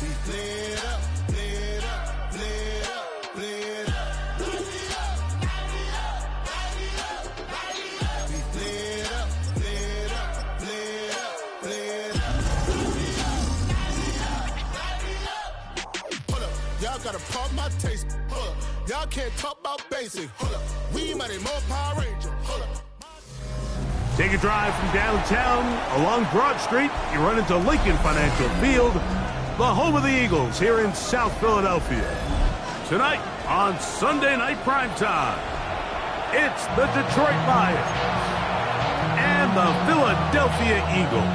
Y'all gotta pump my taste. Y'all can't talk about basic. We mighty more Power Ranger. Take a drive from downtown along Broad Street. You run into Lincoln Financial Field, the home of the Eagles here in South Philadelphia. Tonight on Sunday Night Primetime, it's the Detroit Lions and the Philadelphia Eagles.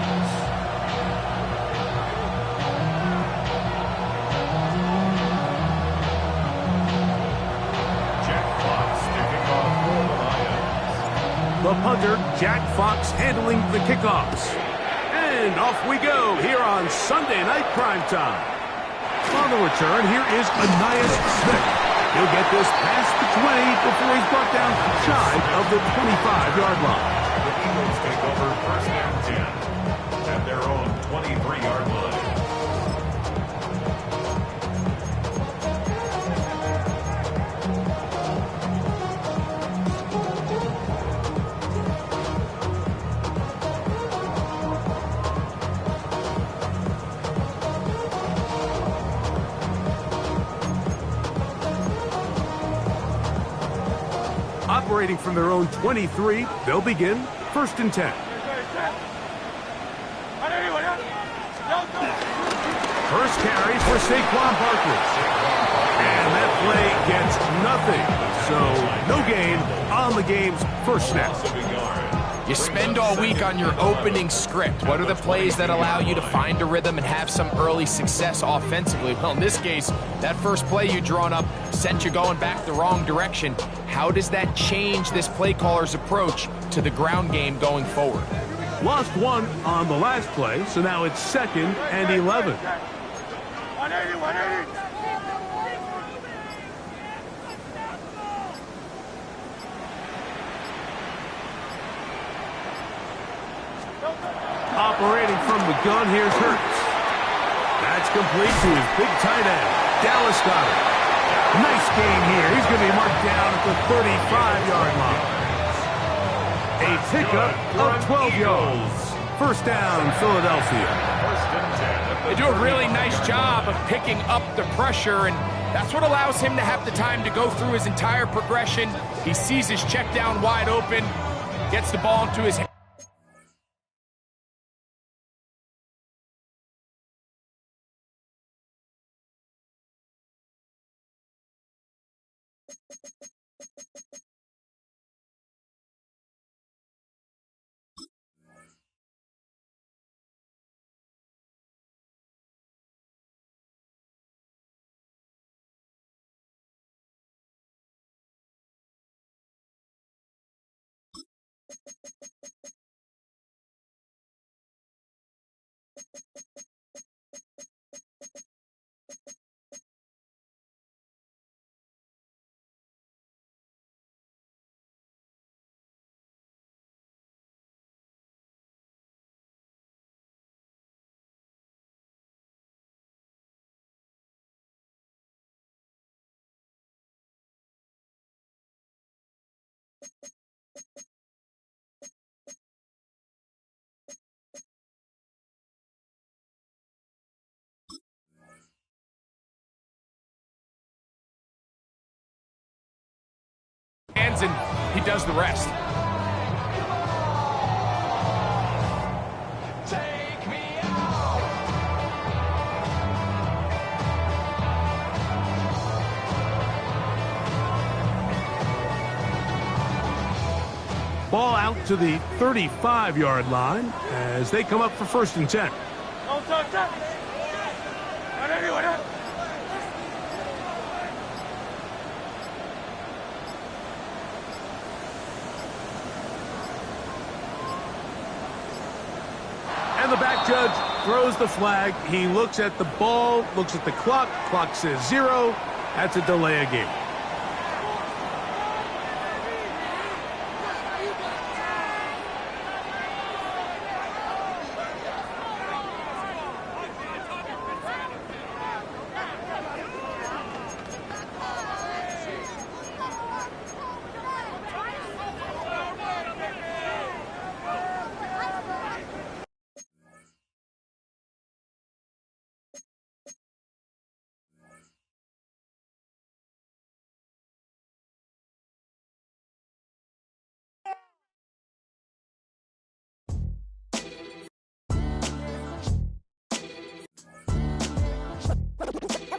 The punter, Jack Fox, handling the kickoffs. And off we go here on Sunday Night Primetime. On the return, here is Anais Smith. He'll get this past the 20 before he's brought down shy of the 25-yard line. The Eagles take over first and 10 at their own 23-yard line. Operating from their own 23, they'll begin first and 10. First carry for Saquon Barkley. And that play gets nothing. So no gain on the game's first snap. You spend all week on your opening script. What are the plays that allow you to find a rhythm and have some early success offensively? Well, in this case, that first play you drawn up sent you going back the wrong direction. How does that change this play caller's approach to the ground game going forward? Lost one on the last play, so now it's 2nd and 11. 180. Operating from the gun, here's Hurts. That's complete to his big tight end, Dallas Goedert. Nice game here. He's going to be marked down at the 35-yard line. A pickup of 12 yards. First down, Philadelphia. They do a really nice job of picking up the pressure, and that's what allows him to have the time to go through his entire progression. He sees his check down wide open, gets the ball into his hands. And he does the rest. Take me out. Ball out to the 35-yard line as they come up for first and 10. And the back judge throws the flag. He looks at the ball, looks at the clock. Clock says 0. That's a delay of game.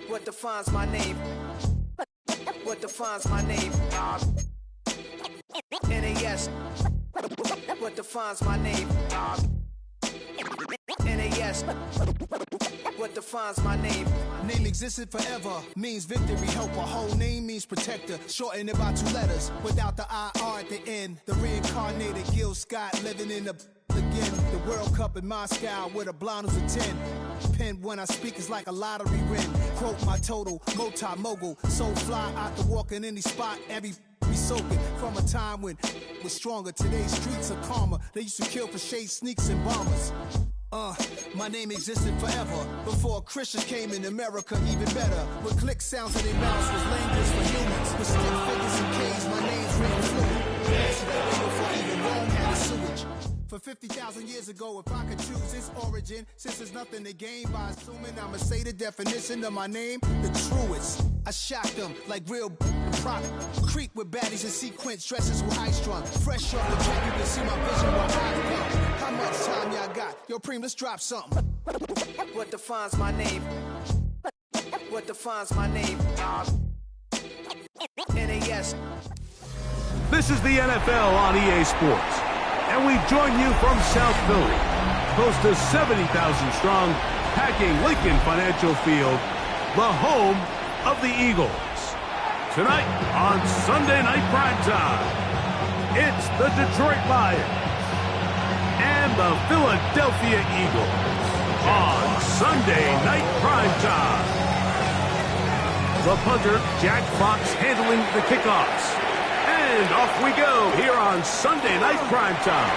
What defines my name? What defines my name? NAS. What defines my name? NAS. What defines my name? Name existed forever, means victory, helper. Whole name means protector, shortened it by 2 letters, without the IR at the end. The reincarnated Gil Scott living in the again. The World Cup in Moscow with a blind who's a 10. Pen when I speak is like a lottery win. Quote my total, multi-mogul, so fly out to walk in any spot, every be soaking from a time when was stronger. Today's streets are calmer. They used to kill for shade sneaks and bombers. My name existed forever before Christians came in America, even better. With click sounds in their mouths was language for humans. With stick figures and K's, my name's ring fluid. Before even Rome had a sewage. For 50,000 years ago, if I could choose its origin, since there's nothing to gain by assuming, I'ma say the definition of my name, the truest. I shocked them like real prop. Creep with baddies in sequence, dresses with high strung. Fresh off the track, you can see my vision where I come. How much time y'all got? Yo, Preem, let's drop something. What defines my name? What defines my name? NAS. This is the NFL on EA Sports. And we join you from South Philly, close to 70,000 strong, packing Lincoln Financial Field, the home of the Eagles. Tonight on Sunday Night Primetime, it's the Detroit Lions and the Philadelphia Eagles on Sunday Night Primetime. The punter, Jack Fox, handling the kickoffs. And off we go here on Sunday Night Primetime.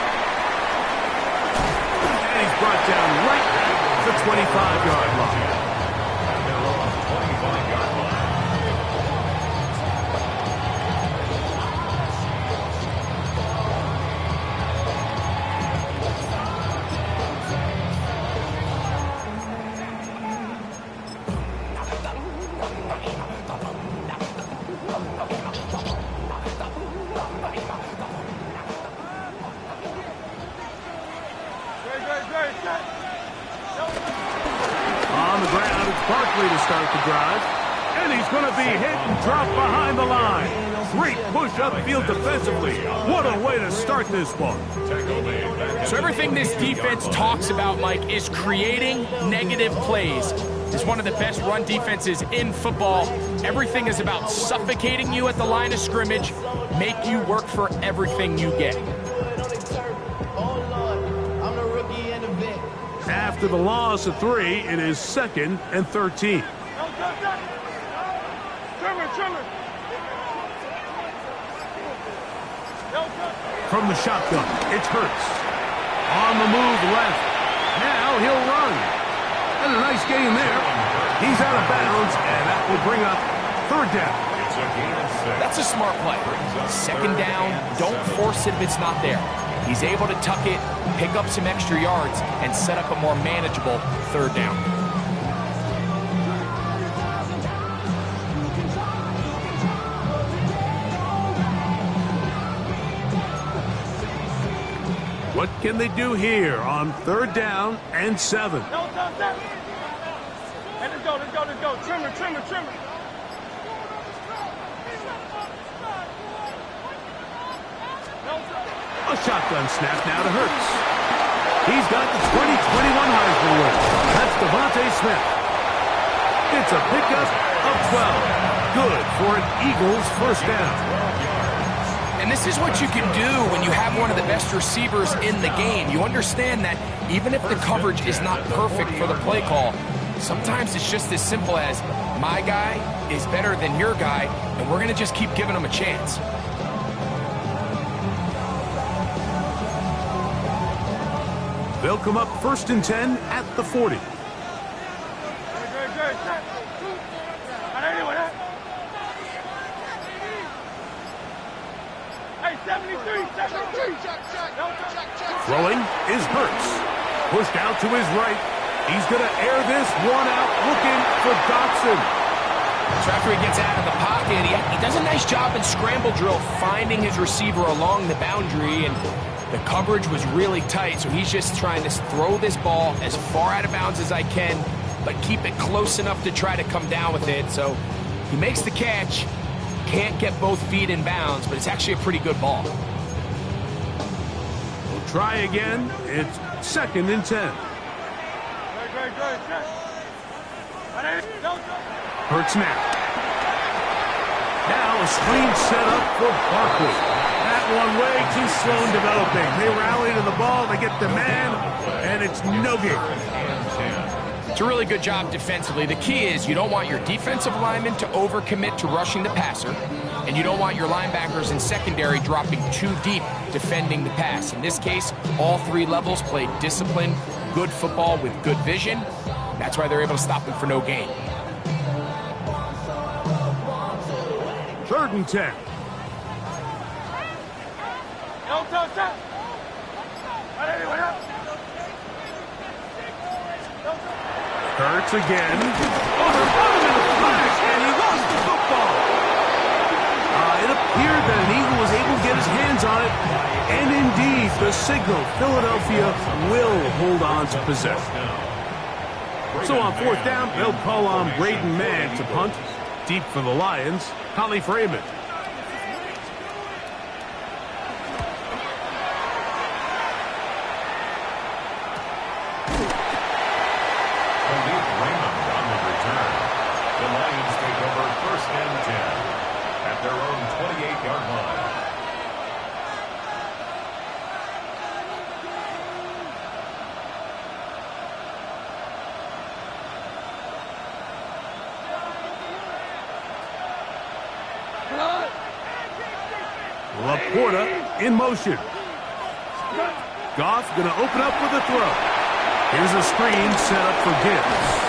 And he's brought down right at the 25-yard line. And they're on the 25-yard line. On the ground, it's Barkley to start the drive. And he's going to be hit and dropped behind the line. Great push upfield defensively. What a way to start this one. So everything this defense talks about, Mike, is creating negative plays. It's one of the best run defenses in football. Everything is about suffocating you at the line of scrimmage, make you work for everything you get. After the loss of 3, it is 2nd and 13. From the shotgun, it's Hurts. On the move left. Now he'll run. And a nice gain there. He's out of bounds, and that will bring up 3rd down. That's a smart play. 2nd down, don't force it if it's not there. He's able to tuck it, pick up some extra yards, and set up a more manageable 3rd down. What can they do here on 3rd down and 7? Let's go. Trimmer. A shotgun snap now to Hurts. He's got the 2021 Heisman winner. That's Devontae Smith. It's a pickup of 12. Good for an Eagles 1st down. And this is what you can do when you have one of the best receivers in the game. You understand that even if the coverage is not perfect for the play call, sometimes it's just as simple as my guy is better than your guy, and we're going to just keep giving him a chance. They'll come up 1st and 10 at the 40. Throwing is Hurts. Pushed out to his right. He's going to air this one out, looking for Dotson. So after he gets out of the pocket, he does a nice job in scramble drill, finding his receiver along the boundary, and the coverage was really tight, so he's just trying to throw this ball as far out of bounds as I can, but keep it close enough to try to come down with it. So he makes the catch, can't get both feet in bounds, but it's actually a pretty good ball. We'll try again. It's 2nd and 10. Hurts now. Now a screen set up for Barkley. That one way too slow in developing. They rally to the ball, they get the man, and it's no game. It's a really good job defensively. The key is you don't want your defensive linemen to overcommit to rushing the passer, and you don't want your linebackers in secondary dropping too deep defending the pass. In this case, all 3 levels played disciplined, good football with good vision. That's why they're able to stop him for no gain. 3rd and 10. Hurts again. Oh, the bottom of the flash, and he lost the football. It appeared that an Eagle was able to get his hands on it, and indeed, the signal, Philadelphia will hold on to possession. So on 4th down, they'll call on Braden Mann to punt. Deep for the Lions, Holly Freeman. Their own 28-yard line. Laporta in motion. Goff going to open up with a throw. Here's a screen set up for Gibbs.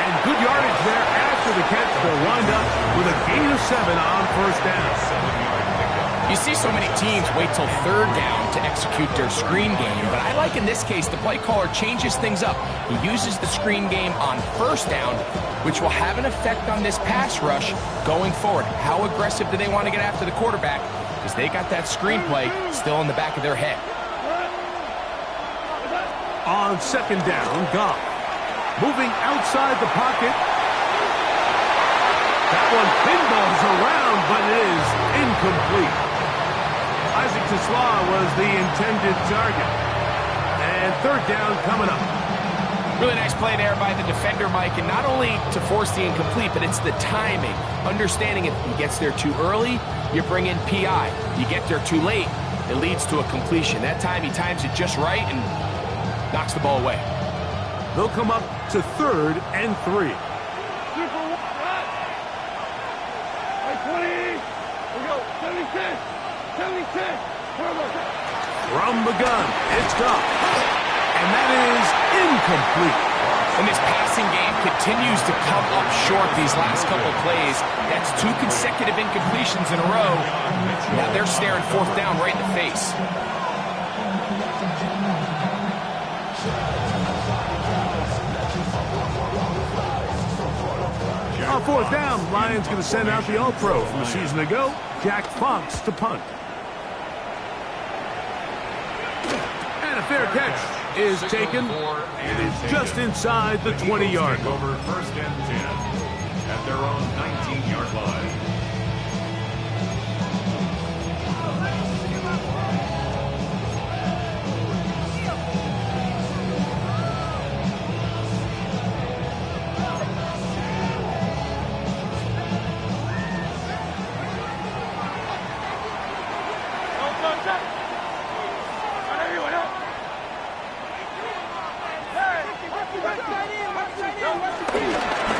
And good yardage there after the catch. They'll wind up with a gain of 7 on 1st down. You see so many teams wait till 3rd down to execute their screen game, but I like in this case the play caller changes things up. He uses the screen game on 1st down, which will have an effect on this pass rush going forward. How aggressive do they want to get after the quarterback? Because they got that screenplay still in the back of their head. On 2nd down, Goff moving outside the pocket. That one pinballs around, but it is incomplete. Isaac Tesla was the intended target. And 3rd down coming up. Really nice play there by the defender, Mike, and not only to force the incomplete, but it's the timing. Understanding if he gets there too early, you bring in PI. You get there too late, it leads to a completion. That time he times it just right and knocks the ball away. They'll come up to 3rd and 3. From the gun, it's Goff. And that is incomplete. And this passing game continues to come up short these last couple plays. That's 2 consecutive incompletions in a row. Now they're staring 4th down right in the face. On 4th down, Lions going to send out the All-Pro from a season ago, Jack Fox, to punt. And a fair catch is taken. It is just inside the 20-yard line. Over 1st and 10 at their own 19-yard line.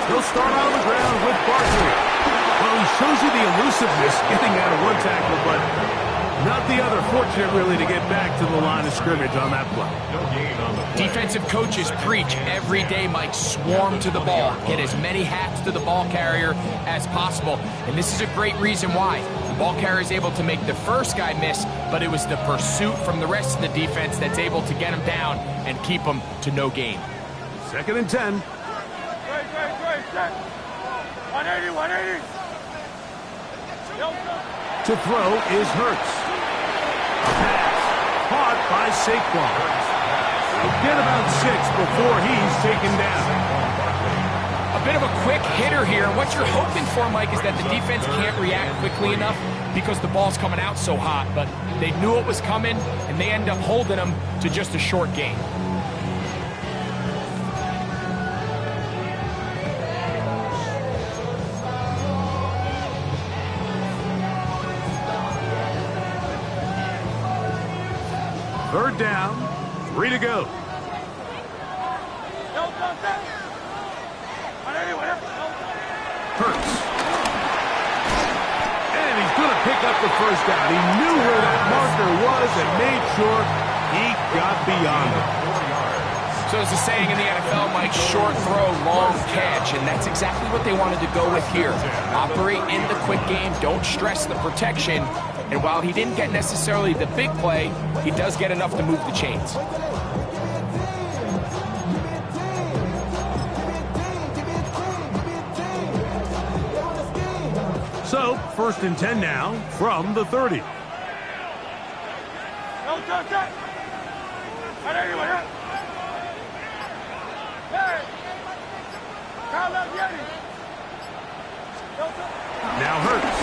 He'll start on the ground with Barkley. Well, he shows you the elusiveness getting out of one tackle, but not the other. Fortunate, really, to get back to the line of scrimmage on that play. Defensive coaches preach every day, Mike, swarm to the ball. Get as many hats to the ball carrier as possible. And this is a great reason why. The ball carrier is able to make the first guy miss, but it was the pursuit from the rest of the defense that's able to get him down and keep him to no gain. 2nd and 10. 180. To throw is Hurts. A pass caught by Saquon. He'll get about 6 before he's taken down. a bit of a quick hitter here. What you're hoping for, Mike, is that the defense can't react quickly enough because the ball's coming out so hot. But they knew it was coming, and they end up holding them to just a short game. Third down, 3 to go. Hurts. And he's going to pick up the first down. He knew where that marker was and made sure he got beyond it. So as the saying in the NFL, Mike, short throw, long catch, and that's exactly what they wanted to go with here. Operate in the quick game, don't stress the protection, and while he didn't get necessarily the big play, he does get enough to move the chains. So, 1st and 10 now from the 30. Now Hurts.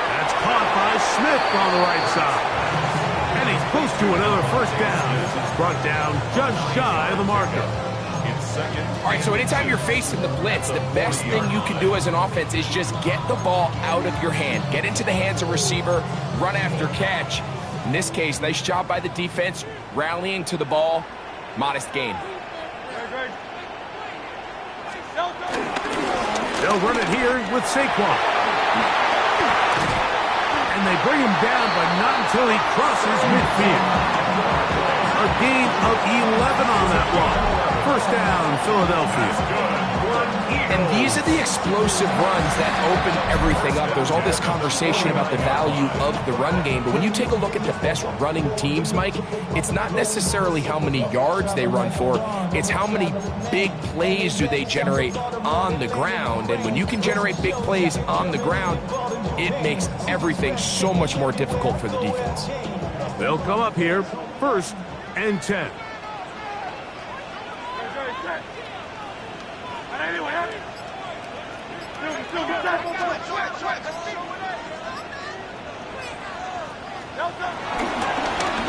That's caught by Smith on the right side. And he's close to another first down as he's brought down just shy of the marker. All right, so anytime you're facing the blitz, the best thing you can do as an offense is just get the ball out of your hand. Get into the hands of receiver, run after catch. In this case, nice job by the defense, rallying to the ball. Modest gain. They'll run it here with Saquon. And they bring him down, but not until he crosses midfield. A gain of 11 on that one. First down, Philadelphia. And these are the explosive runs that open everything up. There's all this conversation about the value of the run game, but when you take a look at the best running teams, Mike, it's not necessarily how many yards they run for, it's how many big plays do they generate on the ground. And when you can generate big plays on the ground, it makes everything so much more difficult for the defense. They'll come up here, 1st and 10.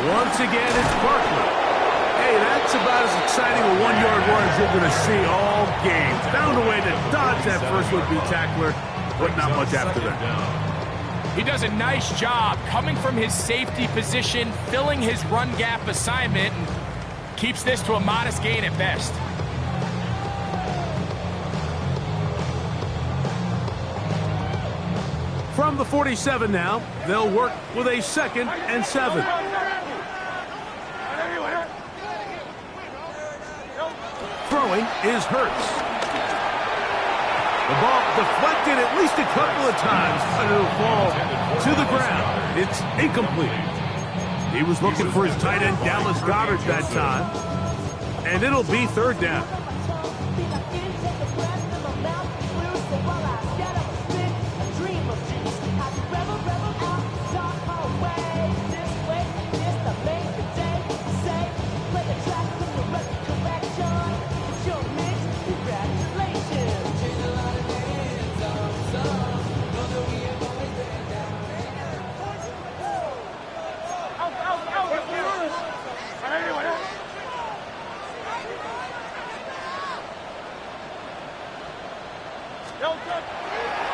Once again, it's Barkley. Hey, that's about as exciting a 1-yard run as you're going to see all game. Found a way to dodge that first would-be tackler, but not much after that. He does a nice job coming from his safety position, filling his run gap assignment, and keeps this to a modest gain at best. From the 47 now, they'll work with a 2nd and 7. Throwing is Hurts. The ball deflected at least a couple of times, but it'll fall to the ground. It's incomplete. He was looking for his tight end, Dallas Goedert, that time. And it'll be 3rd down.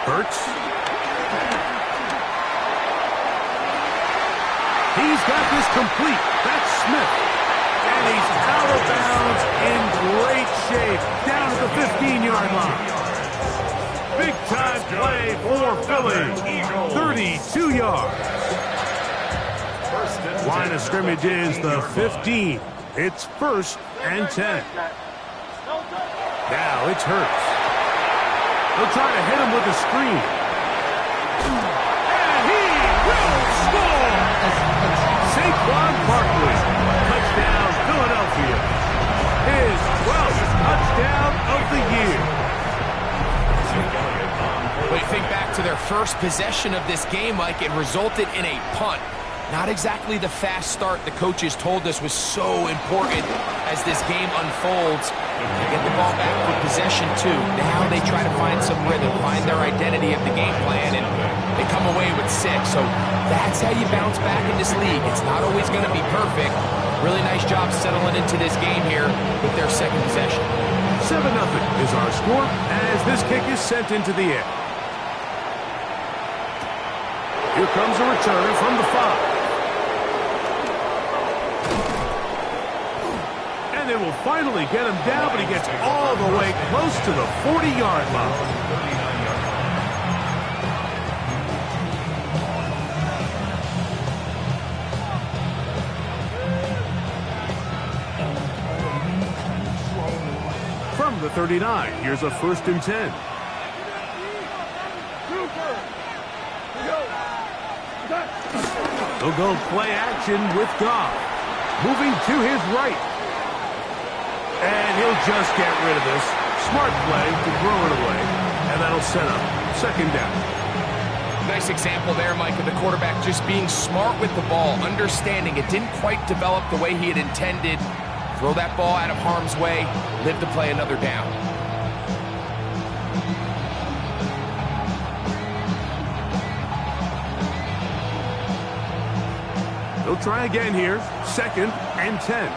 Hurts. He's got this complete. That's Smith. And he's out of bounds in great shape. Down at the 15-yard line. Big-time play for Philly. 32 yards. Line of scrimmage is the 15. It's 1st and 10. Now it's Hurts. They'll try to hit him with a screen. And he will score! Saquon Barkley. Touchdown, Philadelphia. His 12th touchdown of the year. When you think back to their first possession of this game, Mike, it resulted in a punt. Not exactly the fast start the coaches told us was so important as this game unfolds. They get the ball back for possession, too. Now they try to find some rhythm, find their identity of the game plan, and they come away with 6. So that's how you bounce back in this league. It's not always going to be perfect. Really nice job settling into this game here with their second possession. 7-0 is our score as this kick is sent into the air. Here comes a return from the 5. And they will finally get him down, but he gets all the way close to the 40-yard line. From the 39, here's a 1st and 10. They'll go play action with Goff. Moving to his right. And he'll just get rid of this. Smart play to throw it away. And that'll set up 2nd down. Nice example there, Mike, of the quarterback just being smart with the ball, understanding it didn't quite develop the way he had intended. Throw that ball out of harm's way, live to play another down. They'll try again here. 2nd and 10.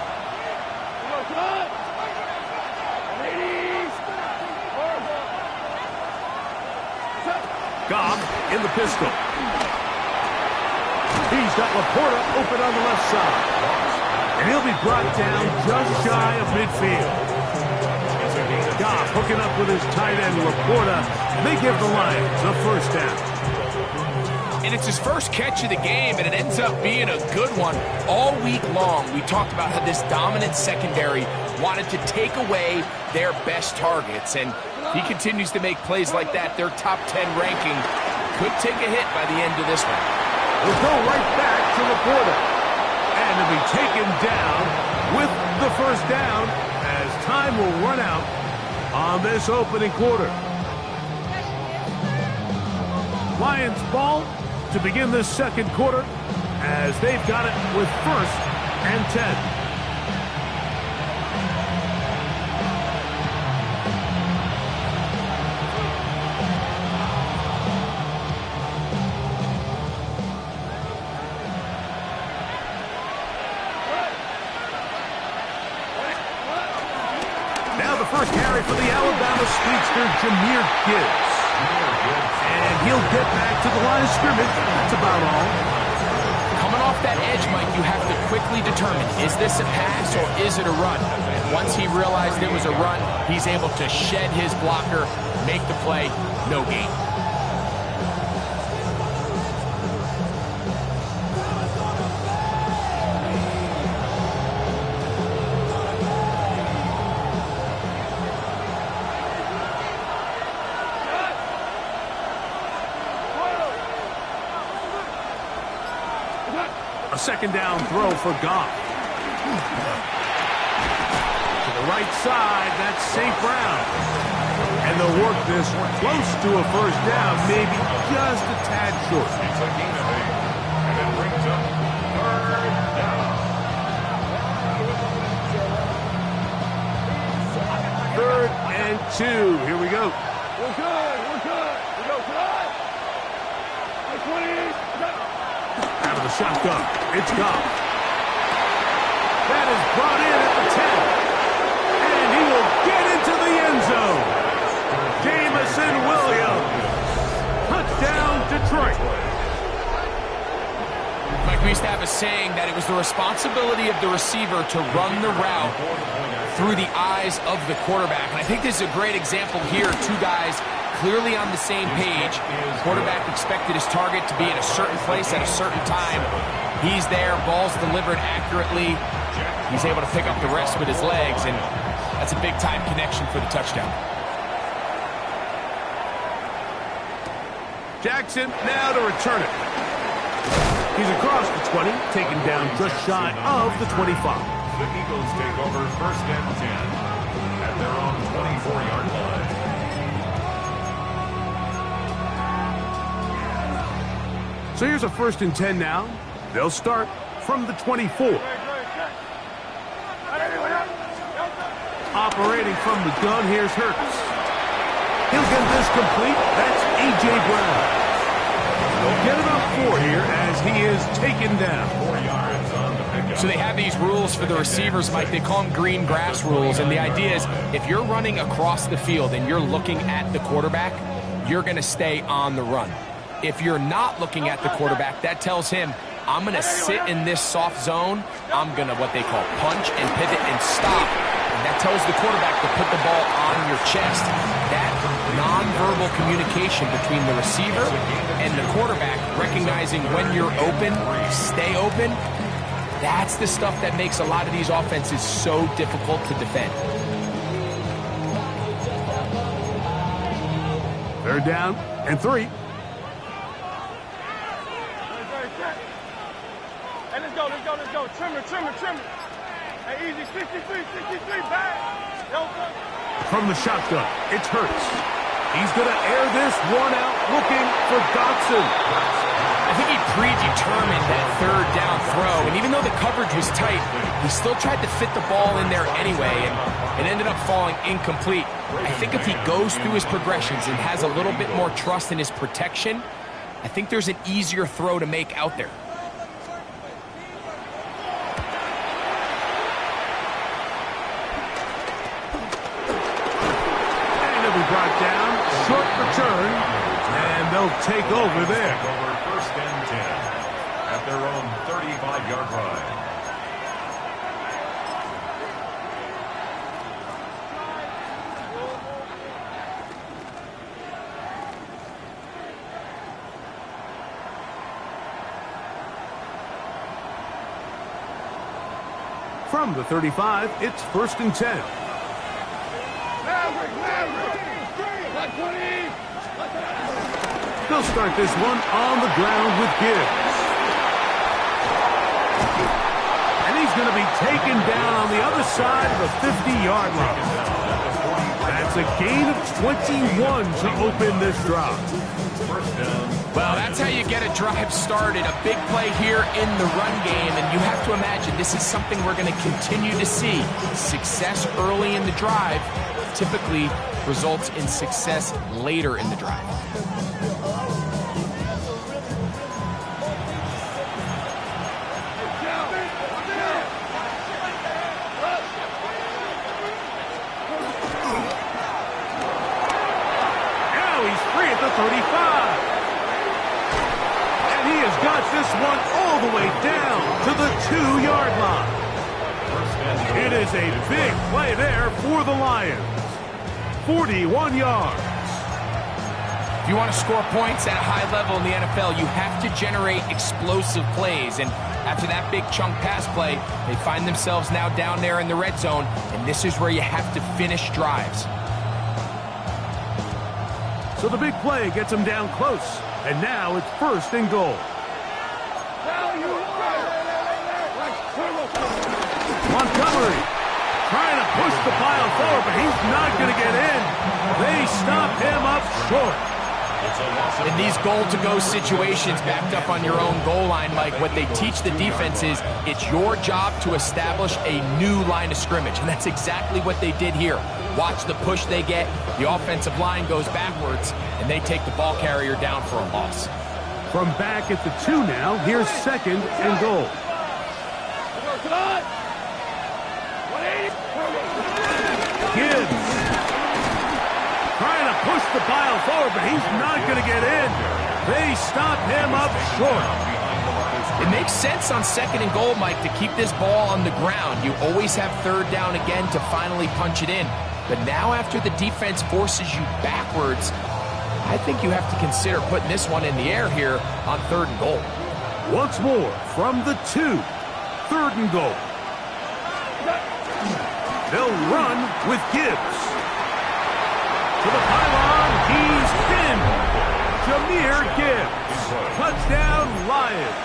Goff in the pistol. He's got Laporta open on the left side. And he'll be brought down just shy of midfield. Goff hooking up with his tight end, Laporta. They give the Lions a 1st down. And it's his first catch of the game, and it ends up being a good one. All week long, we talked about how this dominant secondary wanted to take away their best targets. And he continues to make plays like that. Their top 10 ranking could take a hit by the end of this one. We'll go right back to Laporta. And he'll be taken down with the 1st down as time will run out on this opening quarter. Lions ball to begin this 2nd quarter as they've got it with 1st and 10. Now the first carry for the Alabama speedster, Jahmyr Gibbs. And he'll get back to the line of scrimmage. That's about all. Coming off that edge, Mike, you have to quickly determine, is this a pass or is it a run? And once he realized it was a run, he's able to shed his blocker, make the play, no gain. A 2nd down throw for Goff. To the right side, that's St. Brown. And they'll work this close to a 1st down, maybe just a tad short. It's a gain of 8, and it brings up 3rd down. 3rd and 2. Here we go. We're good. We go good. 20. Out of the shotgun, it's Goff. That is brought in at the 10. And he will get into the end zone. Jamison Williams. Touchdown, Detroit. Mike, we used to have a saying that it was the responsibility of the receiver to run the route through the eyes of the quarterback. And I think this is a great example here. 2 guys clearly on the same page. Quarterback expected his target to be in a certain place at a certain time. He's there, ball's delivered accurately. He's able to pick up the rest with his legs, and that's a big-time connection for the touchdown. Jackson now to return it. He's across the 20, taken down just shy of the 25. The Eagles take over 1st and 10 at their own 24-yard line. So here's a 1st and 10 now They'll start from the 24. Operating from the gun, here's Hurts. He'll get this complete. That's A.J. Brown. They'll get about 4 here as he is taken down. 4 yards on the pickup. So they have these rules for the receivers, Mike. They call them green grass rules. And the idea is if you're running across the field and you're looking at the quarterback, you're going to stay on the run. If you're not looking at the quarterback, that tells him, I'm going to sit in this soft zone. I'm going to what they call punch and pivot and stop. And that tells the quarterback to put the ball on your chest. That nonverbal communication between the receiver and the quarterback, recognizing when you're open, stay open, that's the stuff that makes a lot of these offenses so difficult to defend. Third down and 3. Hey, let's go. Trimmer. Hey, easy, 63, back. From the shotgun, it's Hurts. He's going to air this one out looking for Dotson. I think he predetermined that third down throw, and even though the coverage was tight, he still tried to fit the ball in there anyway, and it ended up falling incomplete. I think if he goes through his progressions and has a little bit more trust in his protection, I think there's an easier throw to make out there. Brought down, short return, and they'll take over there. Over 1st and 10 at their own 35-yard line. From the 35, it's 1st and 10. They'll start this one on the ground with Gibbs. And he's going to be taken down on the other side of the 50-yard line. That's a gain of 21 to open this drive. Well, that's how you get a drive started. A big play here in the run game, and you have to imagine this is something we're going to continue to see. Success early in the drive typically results in success later in the drive. Now he's free at the 35. And he has got this one all the way down to the 2-yard line. It is a big play there for the Lions. 41 yards. If you want to score points at a high level in the NFL, you have to generate explosive plays. And after that big chunk pass play, they find themselves now down there in the red zone, and this is where you have to finish drives. So the big play gets him down close, and now it's 1st and goal. Montgomery trying to push the pile forward, but he's not going to get in. They stop him up short. In these goal-to-go situations backed up on your own goal line, Mike, what they teach the defense is it's your job to establish a new line of scrimmage, and that's exactly what they did here. Watch the push they get. The offensive line goes backwards, and they take the ball carrier down for a loss. From back at the 2 now, here's 2nd and goal. Gibbs trying to push the pile forward, but he's not going to get in. They stop him up short. It makes sense on 2nd and goal, Mike, to keep this ball on the ground. You always have 3rd down again to finally punch it in. But now after the defense forces you backwards, I think you have to consider putting this one in the air here on 3rd and goal. Once more from the 2, 3rd and goal. They'll run with Gibbs. To the pylon, he's pinned. Jahmyr Gibbs. Touchdown, Lions.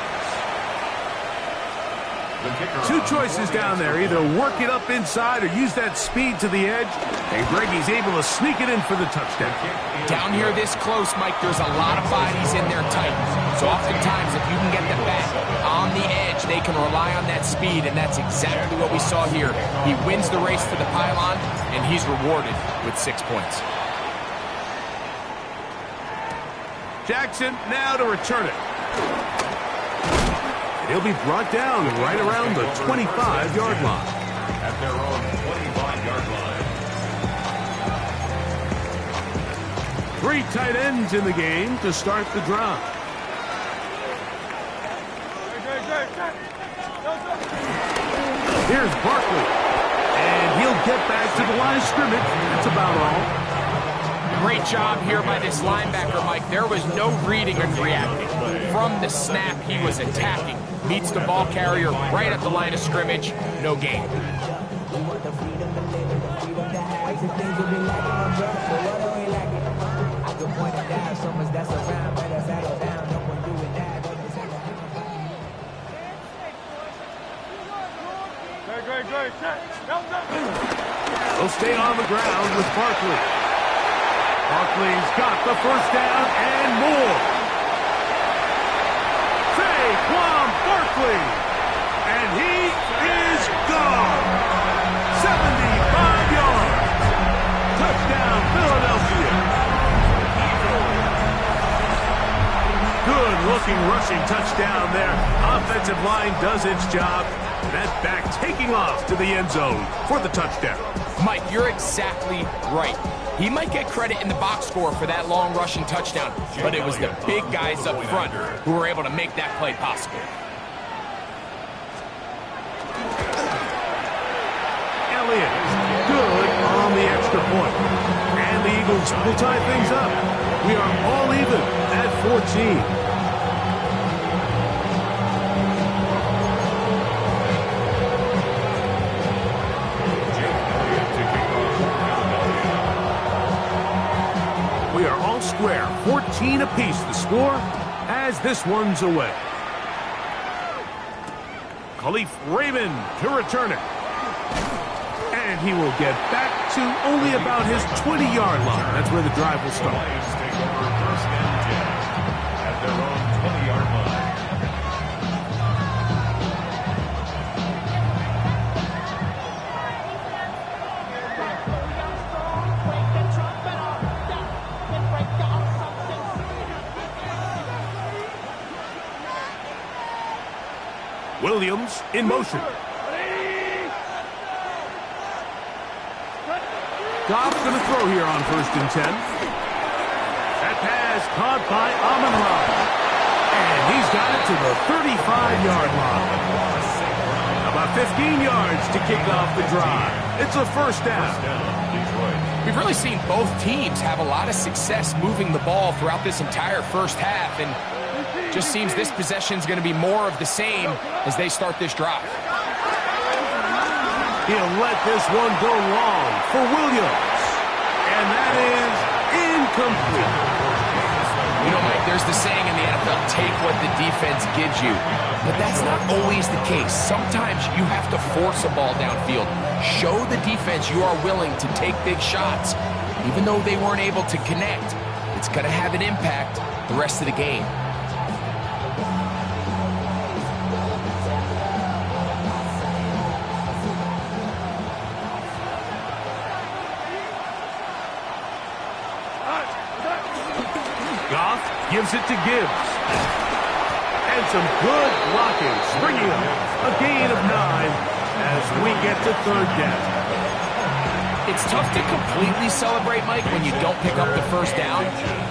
Two choices down there. Either work it up inside or use that speed to the edge. And Greggy's able to sneak it in for the touchdown. Down here this close, Mike, there's a lot of bodies in there tight. So oftentimes, if you can get the back on the edge, they can rely on that speed, and that's exactly what we saw here. He wins the race to the pylon, and he's rewarded with 6 points. Jackson now to return it. He'll be brought down right around the 25-yard line. At their own 25-yard line. 3 tight ends in the game to start the drive. Here's Barkley. And he'll get back to the line of scrimmage. That's about all. Great job here by this linebacker, Mike. There was no reading and reacting. From the snap, he was attacking. Meets the ball carrier right at the line of scrimmage. No gain. They'll stay on the ground with Barkley. Barkley's got the first down and more. Saquon Barkley. And he is gone. 75 yards. Touchdown, Philadelphia. Good-looking rushing touchdown there. Offensive line does its job. That back taking off to the end zone for the touchdown. Mike, you're exactly right. He might get credit in the box score for that long rushing touchdown, but it was the big guys up front who were able to make that play possible. Elliott, good on the extra point. And the Eagles will tie things up. We are all even at 14. We are all square, 14 apiece the score as this one's away. Khalif Raymond to return it. And he will get back to only about his 20-yard line. That's where the drive will start. Lions take over first and 10 at their own 20-yard line. Williams in motion. Goff's going to throw here on first and 10. That pass caught by Amon-Ra. And he's got it to the 35-yard line. About 15 yards to kick off the drive. It's a first down. We've really seen both teams have a lot of success moving the ball throughout this entire first half, and just seems this possession is going to be more of the same as they start this drive. He'll let this one go long for Williams. And that is incomplete. You know, Mike, there's the saying in the NFL, take what the defense gives you. But that's not always the case. Sometimes you have to force a ball downfield. Show the defense you are willing to take big shots. Even though they weren't able to connect, it's going to have an impact the rest of the game. Goff gives it to Gibbs. And some good blocking, springing up a gain of 9 as we get to third down. It's tough to completely celebrate, Mike, when you don't pick up the first down,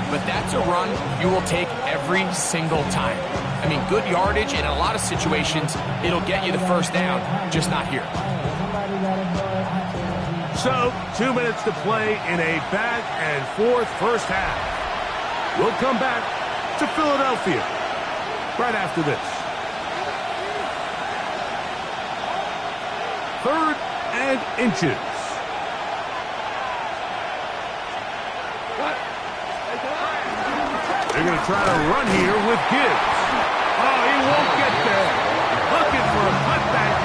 but that's a run you will take every single time. I mean, good yardage, and in a lot of situations, it'll get you the first down, just not here. So, 2 minutes to play in a back and forth first half. We'll come back to Philadelphia right after this. Third and inches. They're going to try to run here with Gibbs. Oh, he won't get there. Looking for a cutback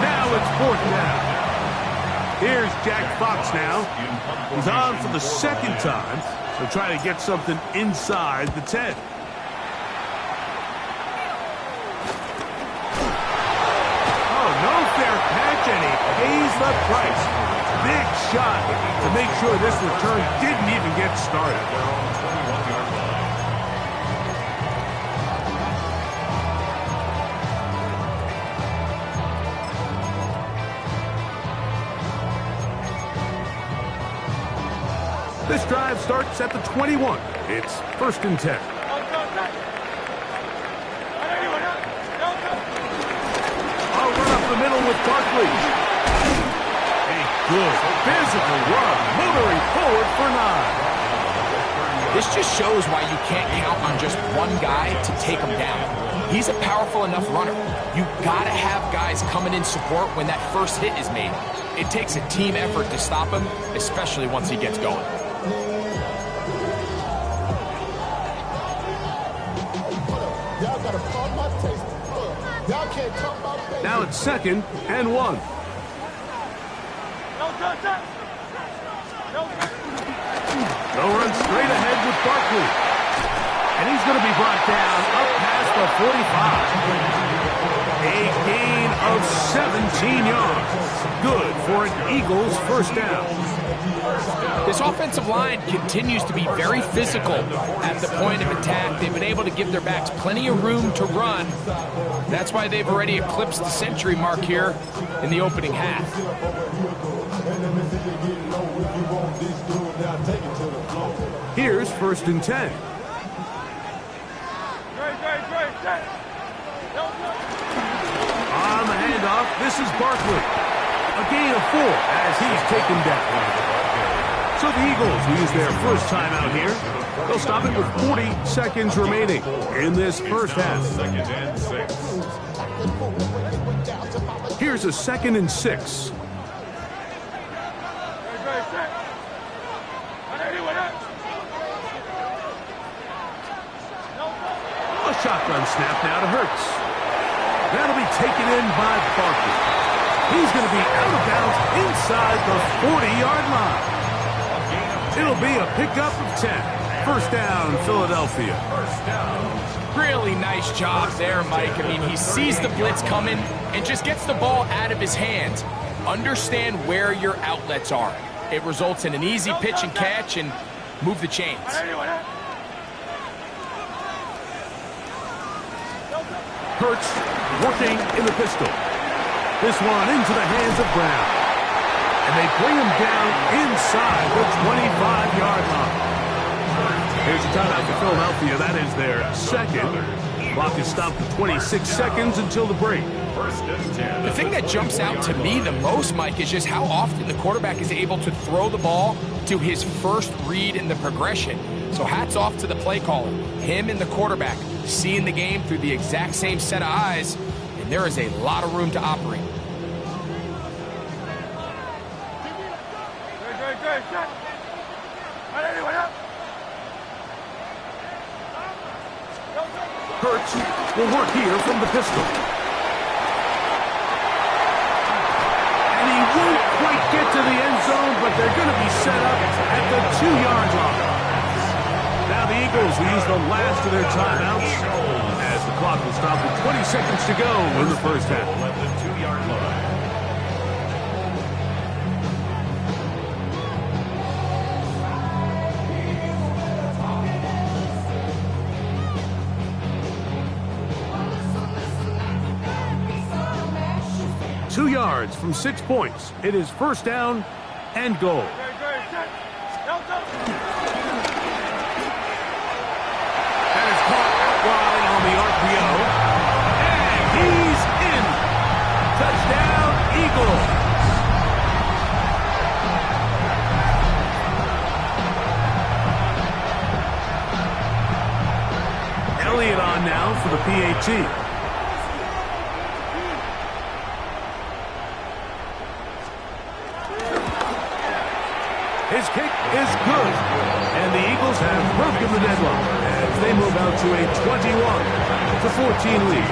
Now it's 4th down. Here's Jack Fox now. He's on for the 2nd time. They'll try to get something inside the 10. Oh, no fair catch, and he pays the price. Big shot to make sure this return didn't even get started. This drive starts at the 21. It's 1st and 10. I'll run up the middle with Barkley. A good physical run, motoring forward for 9. This just shows why you can't count on just one guy to take him down. He's a powerful enough runner. You gotta have guys coming in support when that first hit is made. It takes a team effort to stop him, especially once he gets going. Now it's 2nd and 1. They'll run straight ahead with Barkley. And he's going to be brought down up past the 45. A gain of 17 yards. Good for an Eagles 1st down. This offensive line continues to be very physical at the point of attack. They've been able to give their backs plenty of room to run. That's why they've already eclipsed the century mark here in the opening half. Here's 1st and 10. On the handoff, this is Barkley. A gain of 4 as he's taken down. So the Eagles will use their first timeout here. They'll stop it with 40 seconds remaining in this first half. Here's a 2nd and 6. A shotgun snap now to Hurts. That'll be taken in by Barkley. He's going to be out of bounds inside the 40-yard line. It'll be a pickup of 10. 1st down, Philadelphia. Really nice job there, Mike. I mean, he sees the blitz coming and just gets the ball out of his hands. Understand where your outlets are. It results in an easy pitch and catch and move the chains. Hurts working in the pistol. This one into the hands of Brown. And they bring him down inside the 25-yard line. Here's a timeout for Philadelphia. That is their 2nd. Clock is stopped at 26 seconds until the break. The thing that jumps out to me the most, Mike, is just how often the quarterback is able to throw the ball to his first read in the progression. So hats off to the play caller. Him and the quarterback seeing the game through the exact same set of eyes, and there is a lot of room to operate. Hurts will work here from the pistol. And he won't quite get to the end zone, but they're going to be set up at the 2-yard line. Now the Eagles will use the last of their timeouts as the clock will stop with 20 seconds to go in the first half. At the 2-yard line. 2 yards from 6 points. It is 1st down and goal. That is caught out wide on the RPO. And he's in. Touchdown, Eagles. Elliott on now for the PAT. His kick is good, and the Eagles have broken the deadlock as they move out to a 21-14 lead.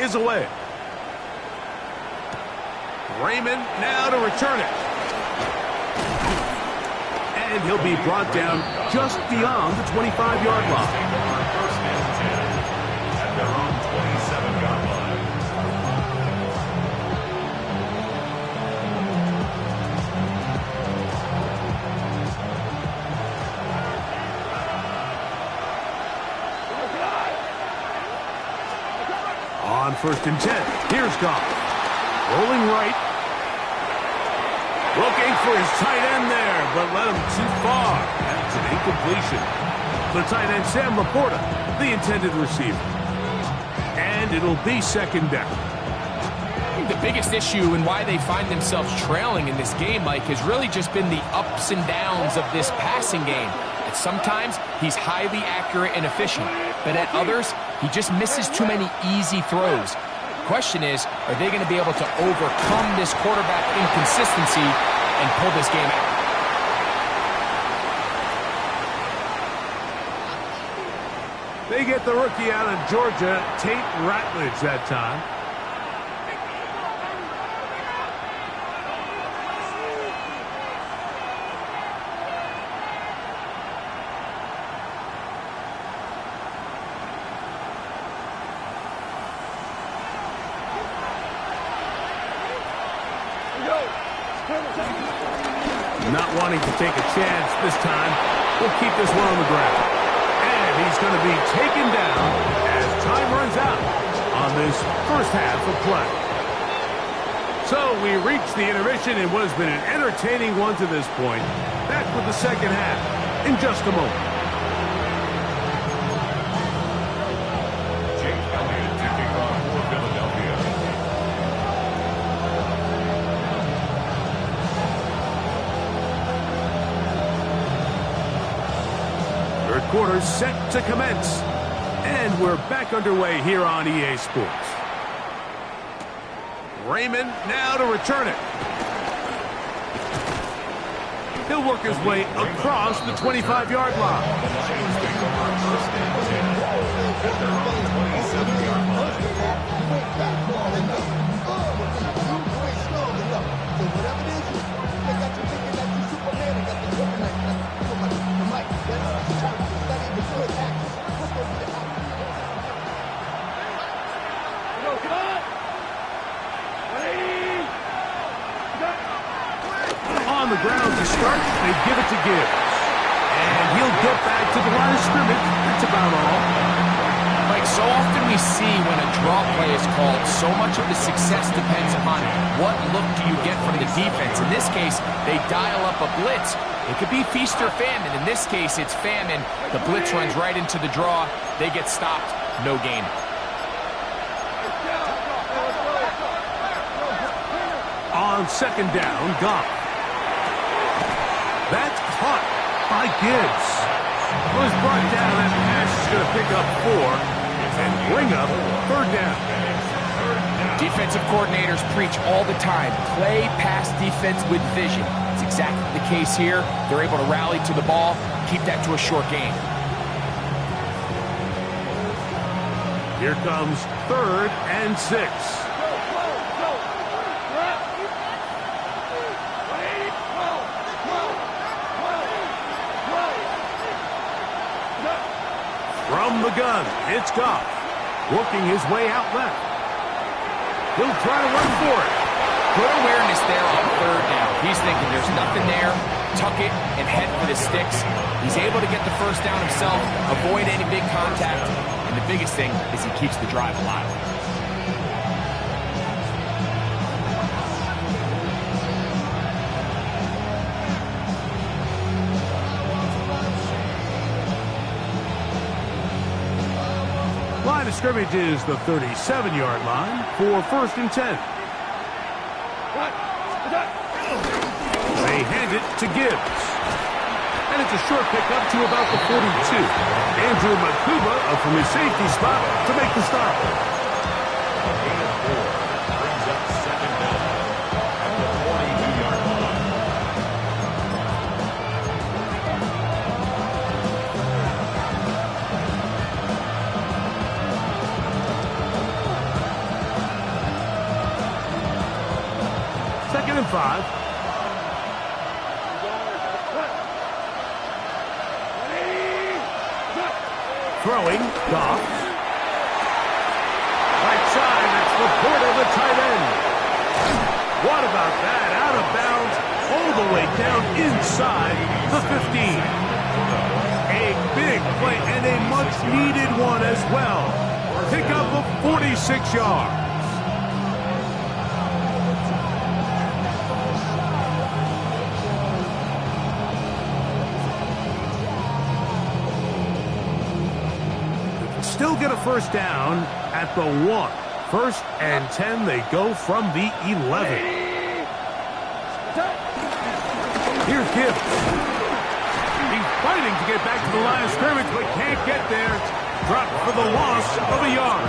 is away. Raymond now to return it. And he'll be brought down just beyond the 25-yard line. First and 10 at their own 27-yard line. On first and 10, here's Goff. Rolling right. Looking for his tight end there, but led him too far. That's an incompletion. The tight end, Sam Laporta, the intended receiver. And it'll be second down. I think the biggest issue and why they find themselves trailing in this game, Mike, has really just been the ups and downs of this passing game. And sometimes he's highly accurate and efficient, but at others, he just misses too many easy throws. Question is, are they going to be able to overcome this quarterback inconsistency and pull this game out? They get the rookie out of Georgia, Tate Ratledge, that time. Not wanting to take a chance this time, we'll keep this one on the ground. And he's going to be taken down as time runs out on this first half of play. So we reach the intermission in what has been an entertaining one to this point. Back with the second half in just a moment. Jake Elliott to kick off for Philadelphia. Third quarter set to commence. And we're back underway here on EA Sports. Raymond now to return it. He'll work his way across the 25-yard line. Lions take over first and 10 at their own 27-yard line. On the ground to start, they give it to Gibbs. And he'll get back to the line of scrimmage. That's about all. Like, so often we see when a draw play is called, so much of the success depends upon what look do you get from the defense. In this case, they dial up a blitz. It could be feast or famine. In this case, it's famine. The blitz runs right into the draw. They get stopped. No gain. On second down, Goff. That's caught by Gibbs. Was brought down. That pass is going to pick up 4 and bring up third down. Defensive coordinators preach all the time, play pass defense with vision. It's exactly the case here. They're able to rally to the ball, keep that to a short game. Here comes third and 6. From the gun, it's Goff, working his way out left. He'll try to run for it. Good awareness there on third down. He's thinking there's nothing there, tuck it, and head for the sticks. He's able to get the first down himself, avoid any big contact, and the biggest thing is he keeps the drive alive. Line of scrimmage is the 37-yard line for first and 10. They hand it to Gibbs. And it's a short pickup to about the 42. Andrew Makuba up from his safety spot to make the stop. Gain of 4 brings up second down at the 42-yard line. 2nd and 5. Throwing, Goff. Right side, that's Laporta, the tight end. What about that? Out of bounds, all the way down inside the 15. A big play and a much-needed one as well. Pickup of 46 yards. Still get a first down at the 1. 1st and 10, they go from the 11. Here's Gibbs. He's fighting to get back to the line of scrimmage, but can't get there. Dropped for the loss of a yard.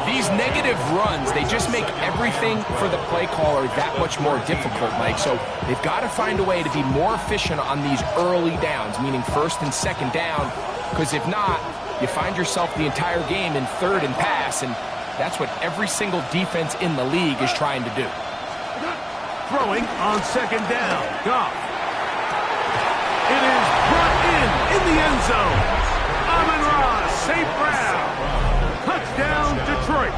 These negative runs, they just make everything for the play caller that much more difficult, Mike. So they've got to find a way to be more efficient on these early downs, meaning 1st and 2nd down, because if not, you find yourself the entire game in 3rd and pass, and that's what every single defense in the league is trying to do. Throwing on 2nd down. Goff. It is brought in the end zone. Amon-Ra, St. Brown. Touchdown, Detroit.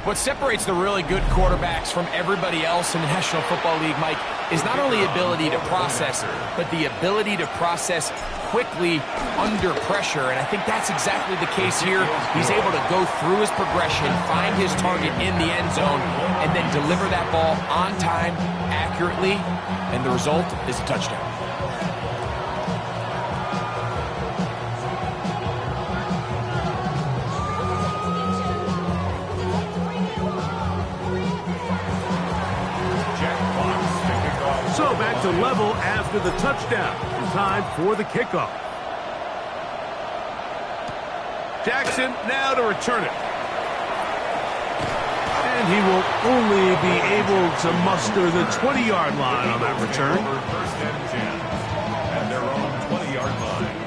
What separates the really good quarterbacks from everybody else in the National Football League, Mike, is not only ability to process, but the ability to process quickly under pressure, and I think that's exactly the case here. He's able to go through his progression, find his target in the end zone, and then deliver that ball on time, accurately, and the result is a touchdown. So back to level after the touchdown. Time for the kickoff. Jackson now to return it. And he will only be able to muster the 20-yard line on that return. 1st and 10 at their own 20-yard line.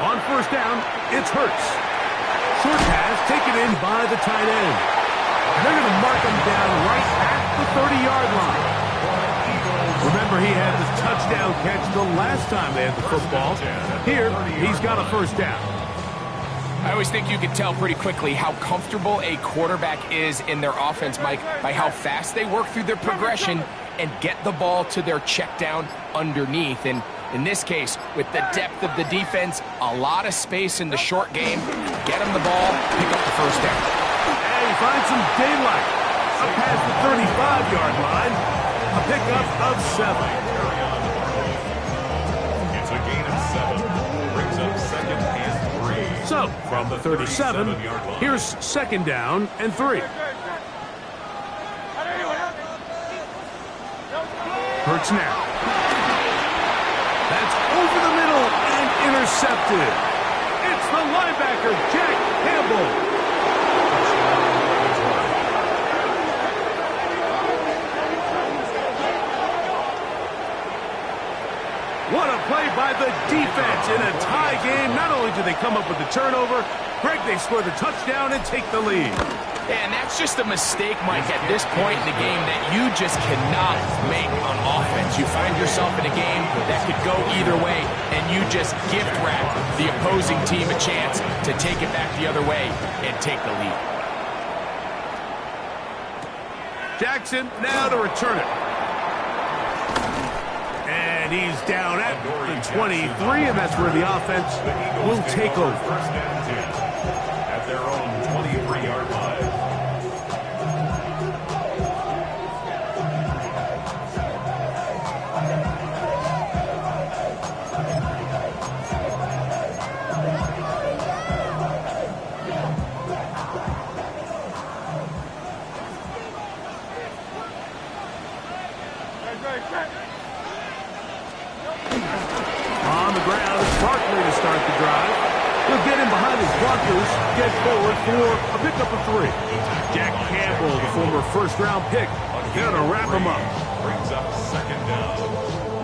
On 1st down, it's Hurts. Short pass taken in by the tight end. They're going to mark him down right at the 30-yard line. Remember, he had the touchdown catch the last time they had the football. Here, he's got a 1st down. I always think you can tell pretty quickly how comfortable a quarterback is in their offense, Mike, by how fast they work through their progression and get the ball to their check down underneath. And in this case, with the depth of the defense, a lot of space in the short game, get him the ball, pick up the 1st down. And he finds some daylight. Up past the 35-yard line, a pickup of 7. It's a gain of 7. Brings up 2nd and 3. So, from the 37, here's 2nd down and 3. Hurts now. That's over the middle and intercepted. It's the linebacker, Jack Campbell. What a play by the defense in a tie game. Not only do they come up with the turnover, Greg, they score the touchdown and take the lead. And that's just a mistake, Mike, at this point in the game that you just cannot make on offense. You find yourself in a game that could go either way, and you just gift wrap the opposing team a chance to take it back the other way and take the lead. Jackson now to return it. And he's down at the 23, and that's where the offense will take over. 1st and 10 at their own 23-yard line. On the ground, it's Barkley to start the drive. He'll get in behind his blockers, get forward for a pickup of 3. Jack Campbell, the former first-round pick, there to wrap him up. Brings up second down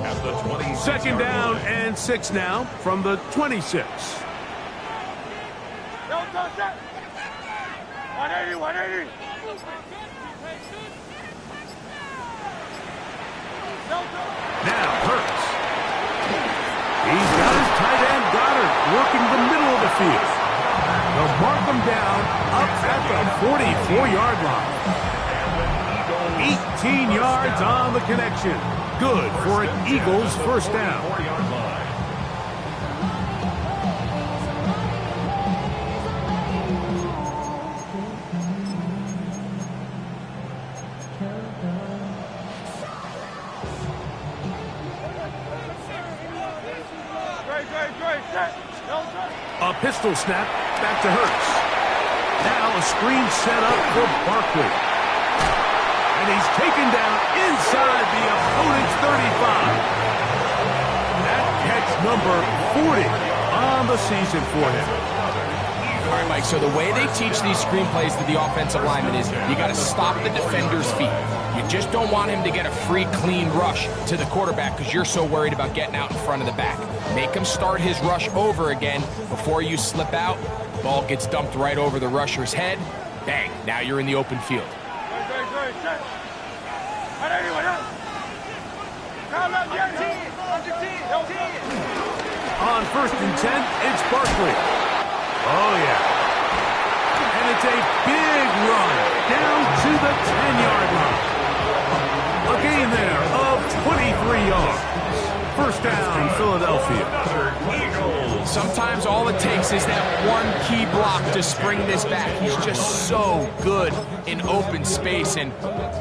at the 26. Second down and 6 now from the 26. 180, 180. Now Hurts. He's got his tight end Goddard working the middle of the field. They'll mark him down up at the 44-yard line. 18 yards on the connection. Good for an Eagles first down. A pistol snap back to Hurts. Now a screen set up for Barkley. And he's taken down inside the opponent's 35. That catch number 40 on the season for him. All right, Mike, so the way they teach these screenplays to the offensive lineman is you got to stop the defender's feet. You just don't want him to get a free, clean rush to the quarterback because you're so worried about getting out in front of the back. Make him start his rush over again before you slip out. Ball gets dumped right over the rusher's head. Bang, now you're in the open field. On 1st and 10, it's Barkley. Oh, yeah. And it's a big run down to the 10-yard line. A gain there of 23 yards. First down, Philadelphia. Sometimes all it takes is that one key block to spring this back. He's just so good in open space. And,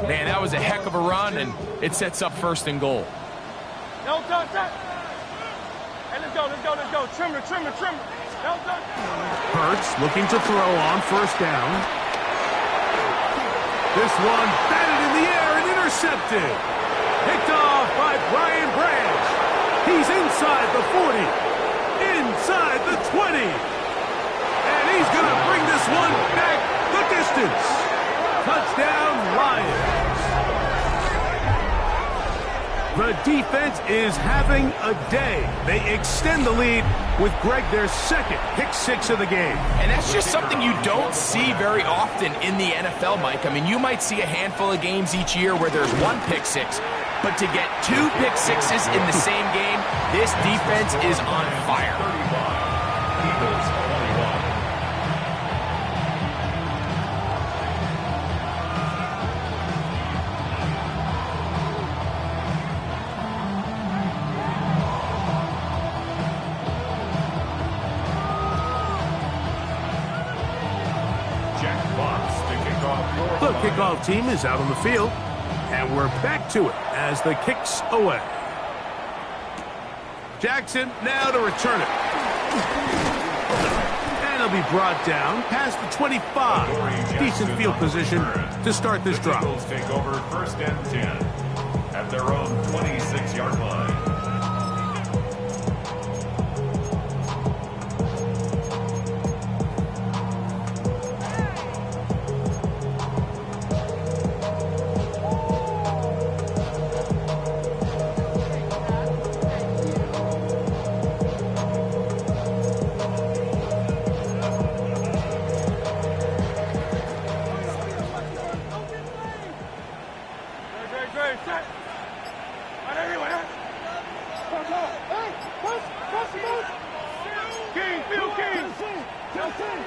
man, that was a heck of a run, and it sets up 1st and goal. No, don't. Hey, let's go. Trimmer. Hurts looking to throw on 1st down. This one batted in the air and intercepted. Picked off by Brian Branch. He's inside the 40, inside the 20. And he's going to bring this one back the distance. Touchdown, Lions. The defense is having a day. They extend the lead with Greg their 2nd pick 6 of the game. And that's just something you don't see very often in the NFL, Mike. I mean, you might see a handful of games each year where there's 1 pick 6, but to get 2 pick 6s in the same game, this defense is on fire. The kickoff team is out on the field, and we're back to it as the kick's away. Jackson now to return it. And he'll be brought down past the 25. Decent field position to start this drive. Eagles take over 1st and 10 at their own 26-yard line.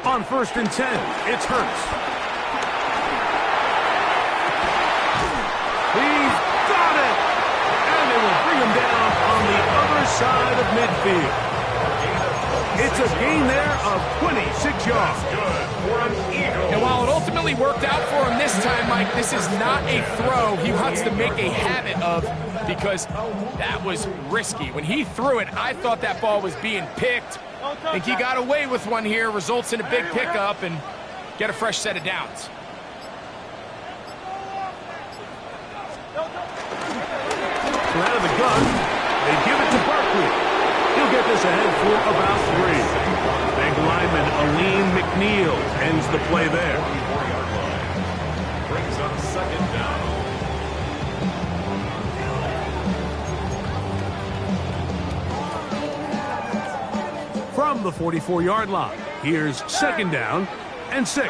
On 1st and 10, it's Hurts. He's got it! And they will bring him down on the other side of midfield. It's a gain there of 26 yards. And while it ultimately worked out for him this time, Mike, this is not a throw he wants to make a habit of because that was risky. When he threw it, I thought that ball was being picked. I think he got away with one here, results in a big pickup and get a fresh set of downs. gun. They give it to Barkley. He'll get this ahead for about 3. Big lineman Aline McNeil ends the play there. Brings up second down. From the 44-yard line, here's second down and 6.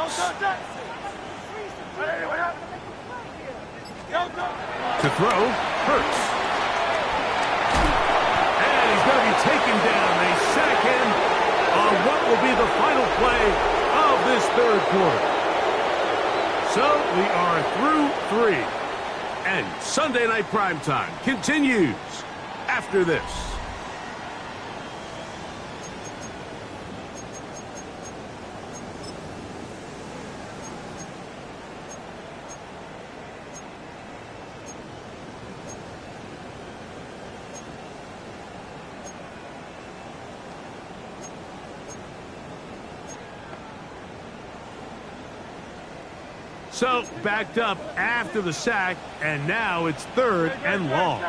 To throw, Hurts. And he's going to be taken down. They sack him on what will be the final play of this third quarter. So we are through 3. And Sunday Night Primetime continues after this. So, backed up after the sack, and now it's 3rd and long.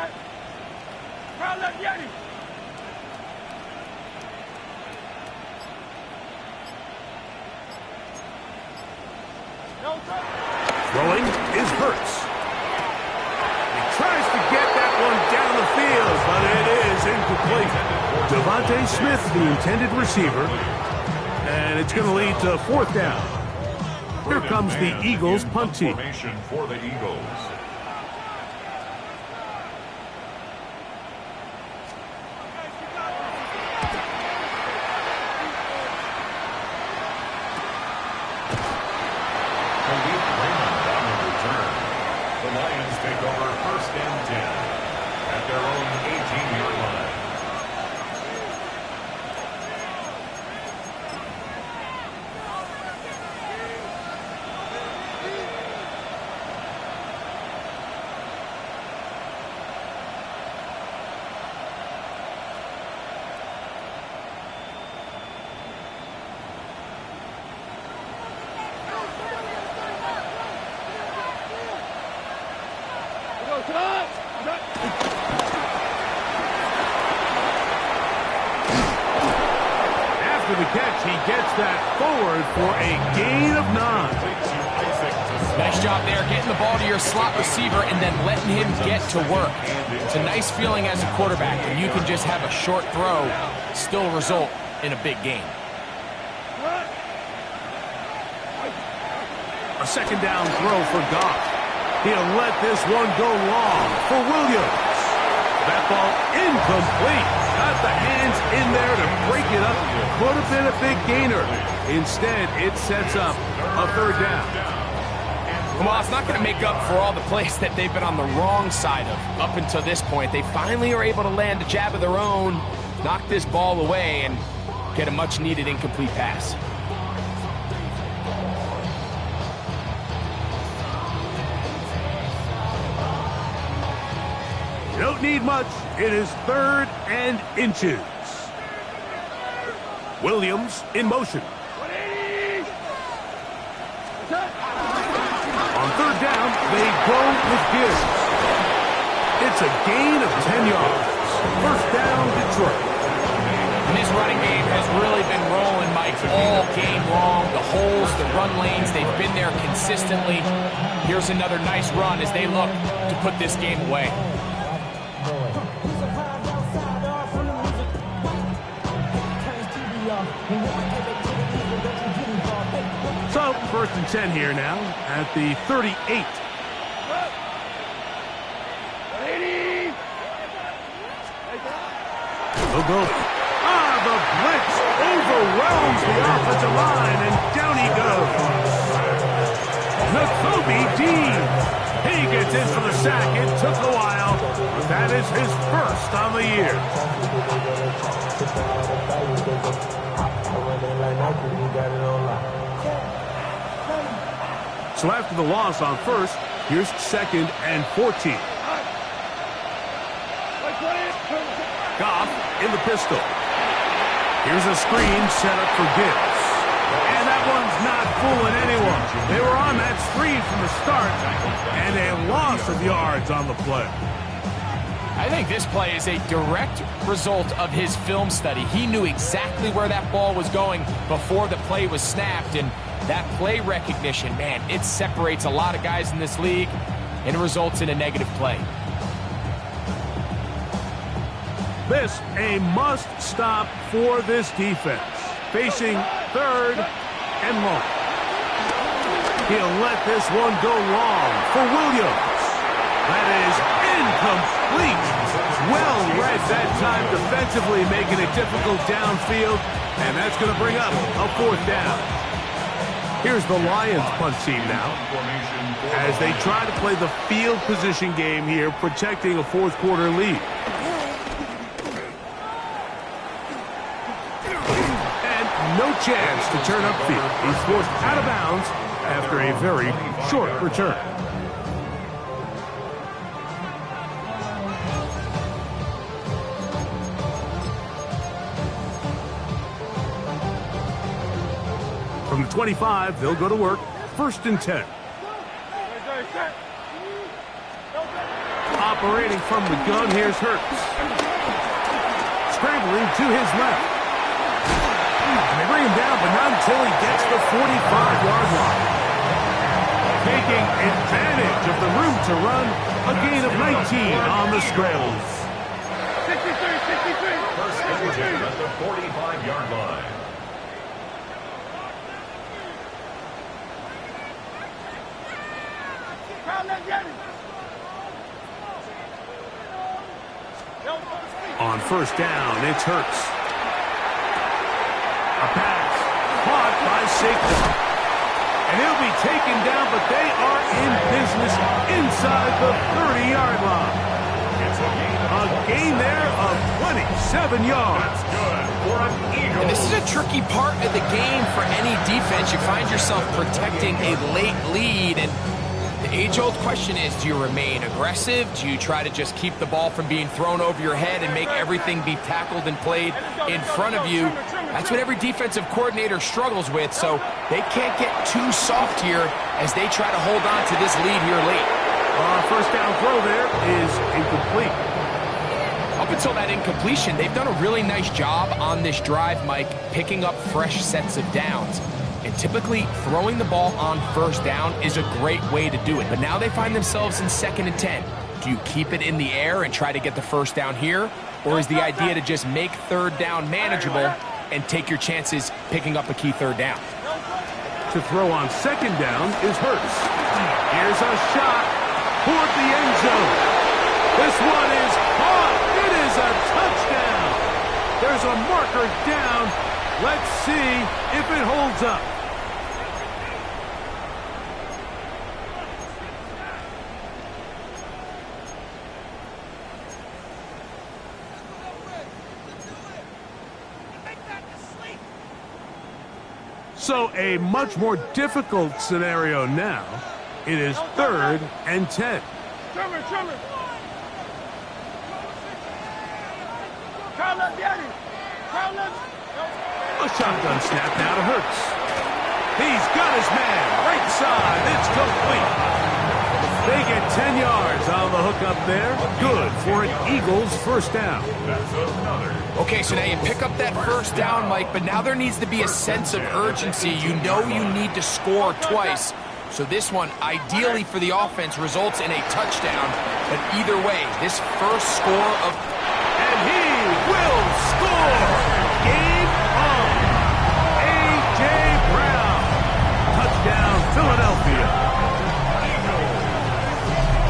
Throwing is Hurts. He tries to get that one down the field, but it is incomplete. Devontae Smith, the intended receiver, and it's going to lead to 4th down. Here comes the Eagles punt team. Formation for the Eagles. The Lions take over 1st and 10 at their own 18-yard line. After the catch, he gets that forward for a gain of 9. Nice job there, getting the ball to your slot receiver and then letting him get to work. It's a nice feeling as a quarterback when you can just have a short throw, still result in a big gain. A 2nd down throw for Goff. He'll let this one go long for Williams. That ball incomplete. Got the hands in there to break it up. Could have been a big gainer. Instead, it sets up a 3rd down. Well, it's not going to make up for all the plays that they've been on the wrong side of up until this point. They finally are able to land a jab of their own, knock this ball away, and get a much-needed incomplete pass. Don't need much. It is 3rd and inches. Williams in motion. On 3rd down, they go with Gibbs. It's a gain of 10 yards. 1st down, Detroit. And this running game has really been rolling, Mike, all game long. The holes, the run lanes, they've been there consistently. Here's another nice run as they look to put this game away. So, 1st and 10 here now at the 38. They'll go. The blitz overwhelms the offensive line, and down he goes. Nakobe Dean. He gets in for the sack. It took a while, but that is his 1st on the year. So after the loss on 1st, here's 2nd and 14. Goff in the pistol. Here's a screen set up for Gibbs. And that one's not fooling anyone. They were on that screen from the start, and a loss of yards on the play. I think this play is a direct result of his film study. He knew exactly where that ball was going before the play was snapped, and that play recognition, man, it separates a lot of guys in this league and results in a negative play. This a must-stop for this defense. Facing 3rd and long. He'll let this one go long for Williams. That is incomplete. Well read that time defensively, making it difficult downfield, and that's going to bring up a 4th down. Here's the Lions punt team now, as they try to play the field position game here, protecting a 4th quarter lead. And no chance to turn upfield. He's forced out of bounds after a very short return. From the 25, they'll go to work. 1st and 10. Operating from the gun, here's Hurts. Scrambling to his left. And they bring him down, but not until he gets the 45-yard line. Taking advantage of the room to run, a gain of 19 on the scramble. 63. First down at the 45-yard line. On 1st down, it's Hurts. A pass caught by Saquon. And he'll be taken down, but they are in business inside the 30-yard line. A gain there of 27 yards. And this is a tricky part of the game for any defense. You find yourself protecting a late lead, and the age-old question is, do you remain aggressive? Do you try to just keep the ball from being thrown over your head and make everything be tackled and played in front of you? That's what every defensive coordinator struggles with, so they can't get too soft here as they try to hold on to this lead here late. 1st down throw there is incomplete. Up until that incompletion, they've done a really nice job on this drive, Mike, picking up fresh sets of downs. And typically, throwing the ball on 1st down is a great way to do it. But now they find themselves in 2nd and 10. Do you keep it in the air and try to get the 1st down here? Or is the idea to just make 3rd down manageable and take your chances picking up a key 3rd down? To throw on 2nd down is Hurts. Here's a shot toward the end zone. This one is caught. It is a touchdown. There's a marker down. Let's see if it holds up. So a much more difficult scenario now. It is 3rd and 10. Trimmer. A shotgun snap now to Hurts. He's got his man. Right side. It's complete. They get 10 yards on the hook up there. Good for an Eagles 1st down. Okay, so now you pick up that 1st down, Mike, but now there needs to be a sense of urgency. You know you need to score twice. So this one, ideally for the offense, results in a touchdown. But either way, this first score of... And he will score! Game on! A.J. Brown. Touchdown, Philadelphia.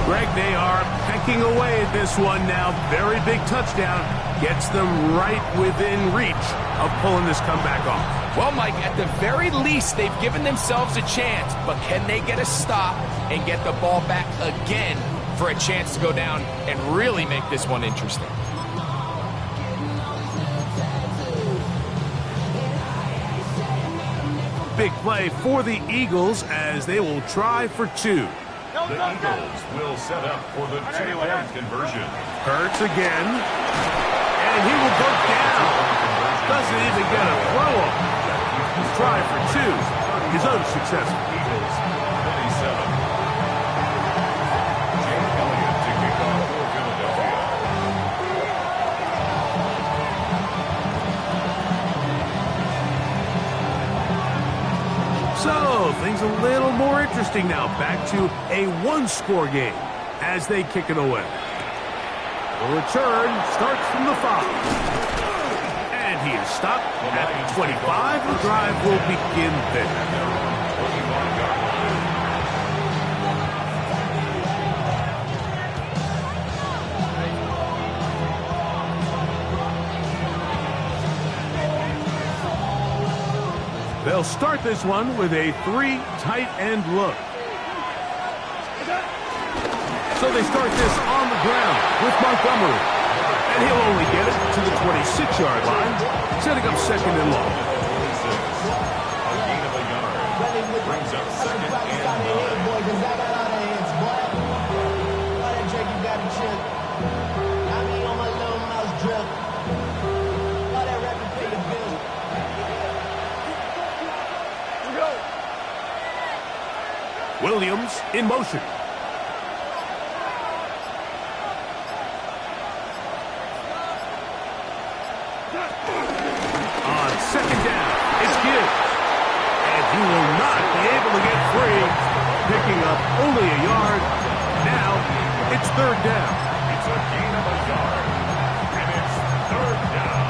Greg, they are pecking away at this one now. Very big touchdown. Gets them right within reach of pulling this comeback off. Well, Mike, at the very least, they've given themselves a chance, but can they get a stop and get the ball back again for a chance to go down and really make this one interesting? Big play for the Eagles as they will try for 2. The Eagles will set up for the 2-point conversion. Hurts again. And he will go down. Doesn't even get a throw up. Try for 2 is unsuccessful. Eagles 27. Jake Elliott to kick off for Philadelphia. things a little more interesting now. Back to a one-score game as they kick it away. The return starts from the 5. And he is stopped at 25. The drive will begin there. They'll start this one with a 3 tight end look. So they start this on the ground with Montgomery. And he'll only get it to the 26-yard line, setting up second and long. A gain of a yard. Brings up second and 9. Williams in motion. On second down, it's Gibbs. And he will not be able to get free, picking up only a yard. Now, it's third down. It's a gain of a yard. And it's third down.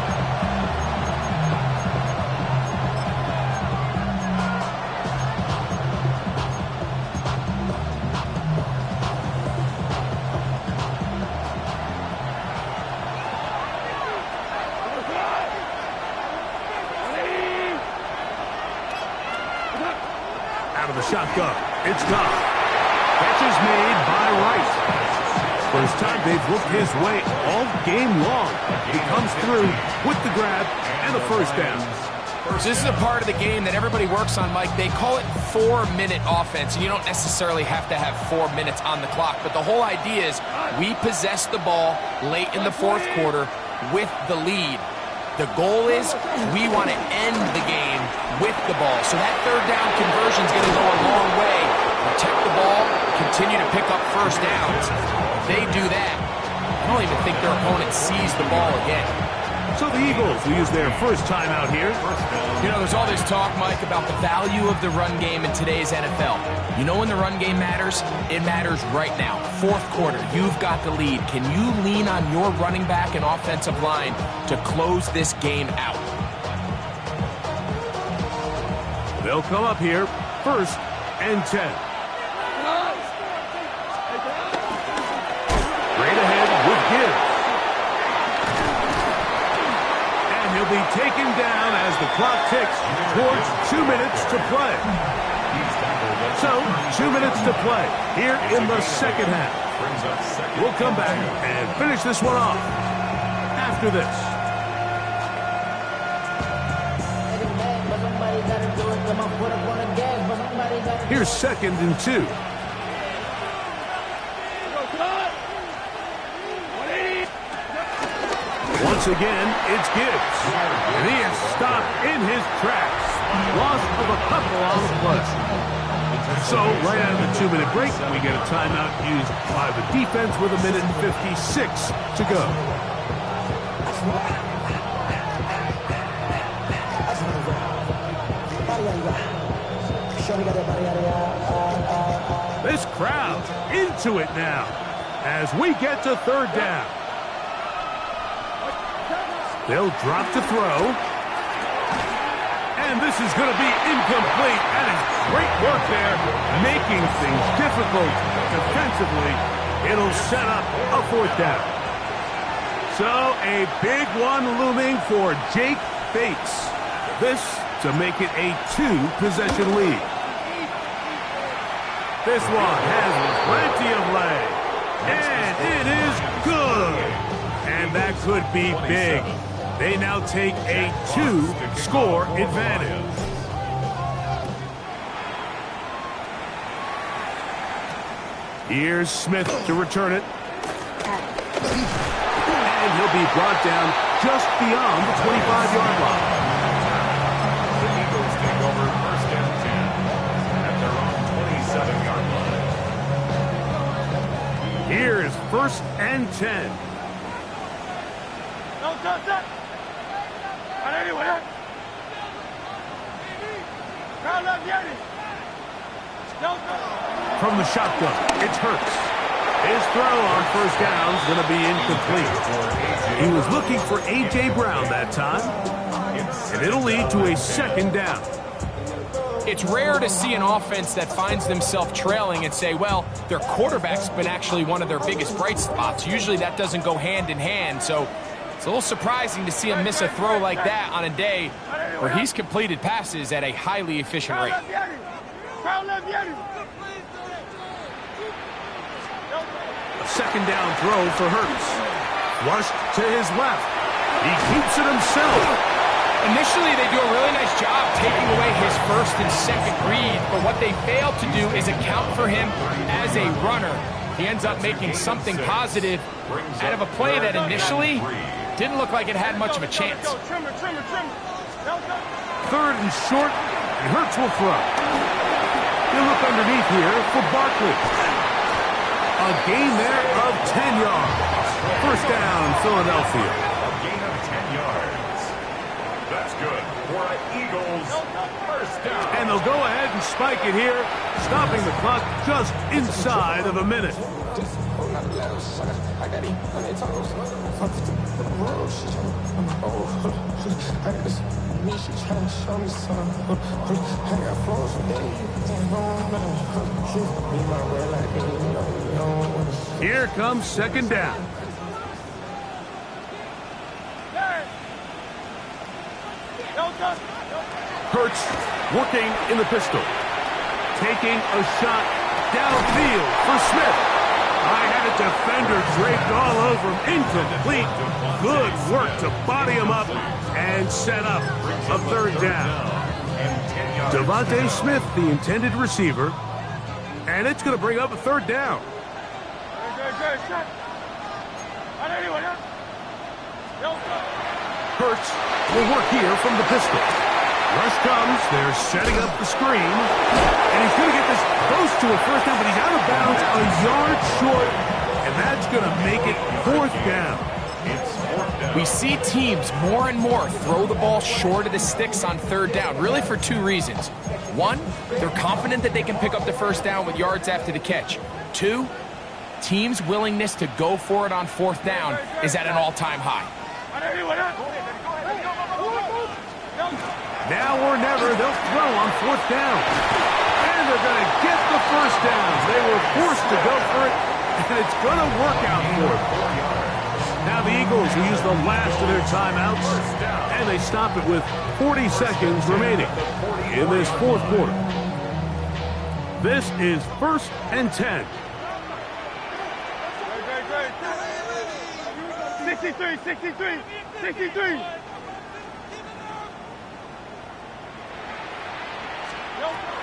Out of the shotgun, it's Goff. Catch is made by Rice. First time they've looked his way all game long. He comes through with the grab and the first down. So this is a part of the game that everybody works on, Mike. They call it 4-minute offense, and you don't necessarily have to have 4 minutes on the clock. But the whole idea is we possess the ball late in the fourth quarter with the lead. The goal is we want to end the game with the ball. So that third down conversion is going to go a long way. Protect the ball, continue to pick up first downs. If they do that, I don't even think their opponent sees the ball again. So the Eagles will use their first time out here. You know, there's all this talk, Mike, about the value of the run game in today's NFL. You know when the run game matters? It matters right now. Fourth quarter, you've got the lead. Can you lean on your running back and offensive line to close this game out? They'll come up here, first and 10. Straight ahead with Gibbs. And he'll be taken down as the clock ticks towards 2 minutes to play. So, 2 minutes to play here in the second half. We'll come back and finish this one off after this. Here's second and 2. Once again, it's Gibbs. And he is stopped in his tracks. Loss of a couple on the play. So, right out of the 2-minute break, we get a timeout used by the defense with 1:56 to go. This crowd into it now as we get to third down. They'll drop to throw. And this is going to be incomplete. That is great work there, making things difficult defensively. It'll set up a fourth down. So a big one looming for Jake Bates. This to make it a 2-possession lead. This one has plenty of leg. And it is good. And that could be big. They now take a 2-score advantage. Here's Smith to return it. And he'll be brought down just beyond the 25-yard line. The Eagles take over first and 10 at their own 27-yard line. Here's first and 10. No, touch. Anyway, crowd left, Yanni. From the shotgun, it's Hurts. His throw on first down is going to be incomplete. He was looking for A.J. Brown that time, and it'll lead to a second down. It's rare to see an offense that finds themselves trailing and say, well, their quarterback's been actually one of their biggest bright spots. Usually that doesn't go hand in hand, so it's a little surprising to see him miss a throw like that on a day where he's completed passes at a highly efficient rate. A second down throw for Hurts. Flushed to his left. He keeps it himself. Initially, they do a really nice job taking away his first and second read, but what they fail to do is account for him as a runner. He ends up making something positive out of a play that initially didn't look like it had much of a chance. Third and short, and Hurts will throw. He'll look underneath here for Barkley. A gain there of 10 yards. First down, Philadelphia. A gain of 10 yards. That's good for an Eagles first down. And they'll go ahead and spike it here, stopping the clock just inside of a minute. Here comes second down. Hurts working in the pistol. Taking a shot downfield for Smith. I had a defender draped all over him. Incomplete. Good work to body him up and set up a third down. Devontae Smith, the intended receiver. And it's going to bring up a third down. Hurts will work here from the pistol. Rush comes. They're setting up the screen. And he's going to get this close to a first down, but he's out of bounds a yard short. And that's going to make it fourth down. We see teams more and more throw the ball short of the sticks on third down, really for two reasons. One, they're confident that they can pick up the first down with yards after the catch. Two, teams' willingness to go for it on fourth down is at an all-time high. Now or never, they'll throw on fourth down. And they're going to get the first down. They were forced to go for it, and it's going to work out for them. Now the Eagles will use the last of their timeouts, and they stop it with 40 seconds remaining in this fourth quarter. This is 1st and 10. 63.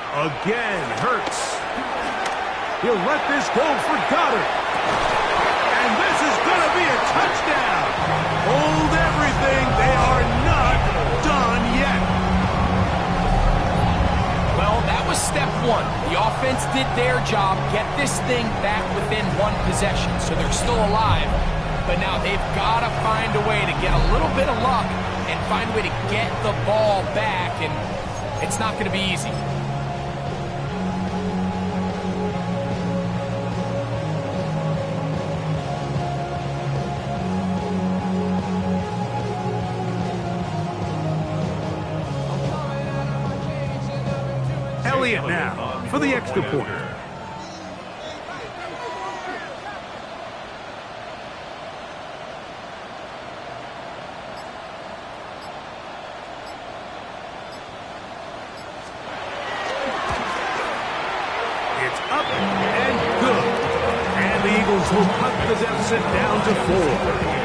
Again, Hurts. He'll let this go for Goddard. And this is going to be a touchdown. Hold everything. They are not done yet. Well, that was step one. The offense did their job, get this thing back within one possession, so they're still alive. But now they've got to find a way to get a little bit of luck and find a way to get the ball back, and it's not going to be easy. Elliott now for the extra point. It's up and good. And the Eagles will cut the deficit down to 4.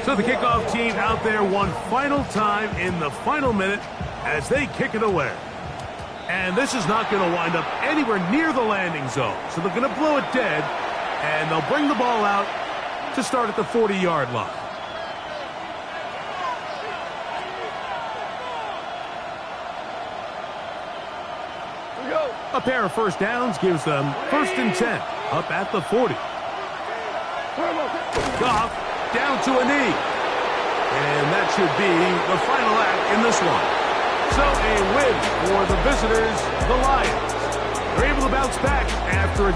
So the kickoff team out there one final time in the final minute as they kick it away. And this is not going to wind up anywhere near the landing zone. So they're going to blow it dead, and they'll bring the ball out to start at the 40-yard line. A pair of first downs gives them 1st and 10 up at the 40. Goff down to a knee. And that should be the final act in this one. So a win for the visitors, the Lions. They're able to bounce back after a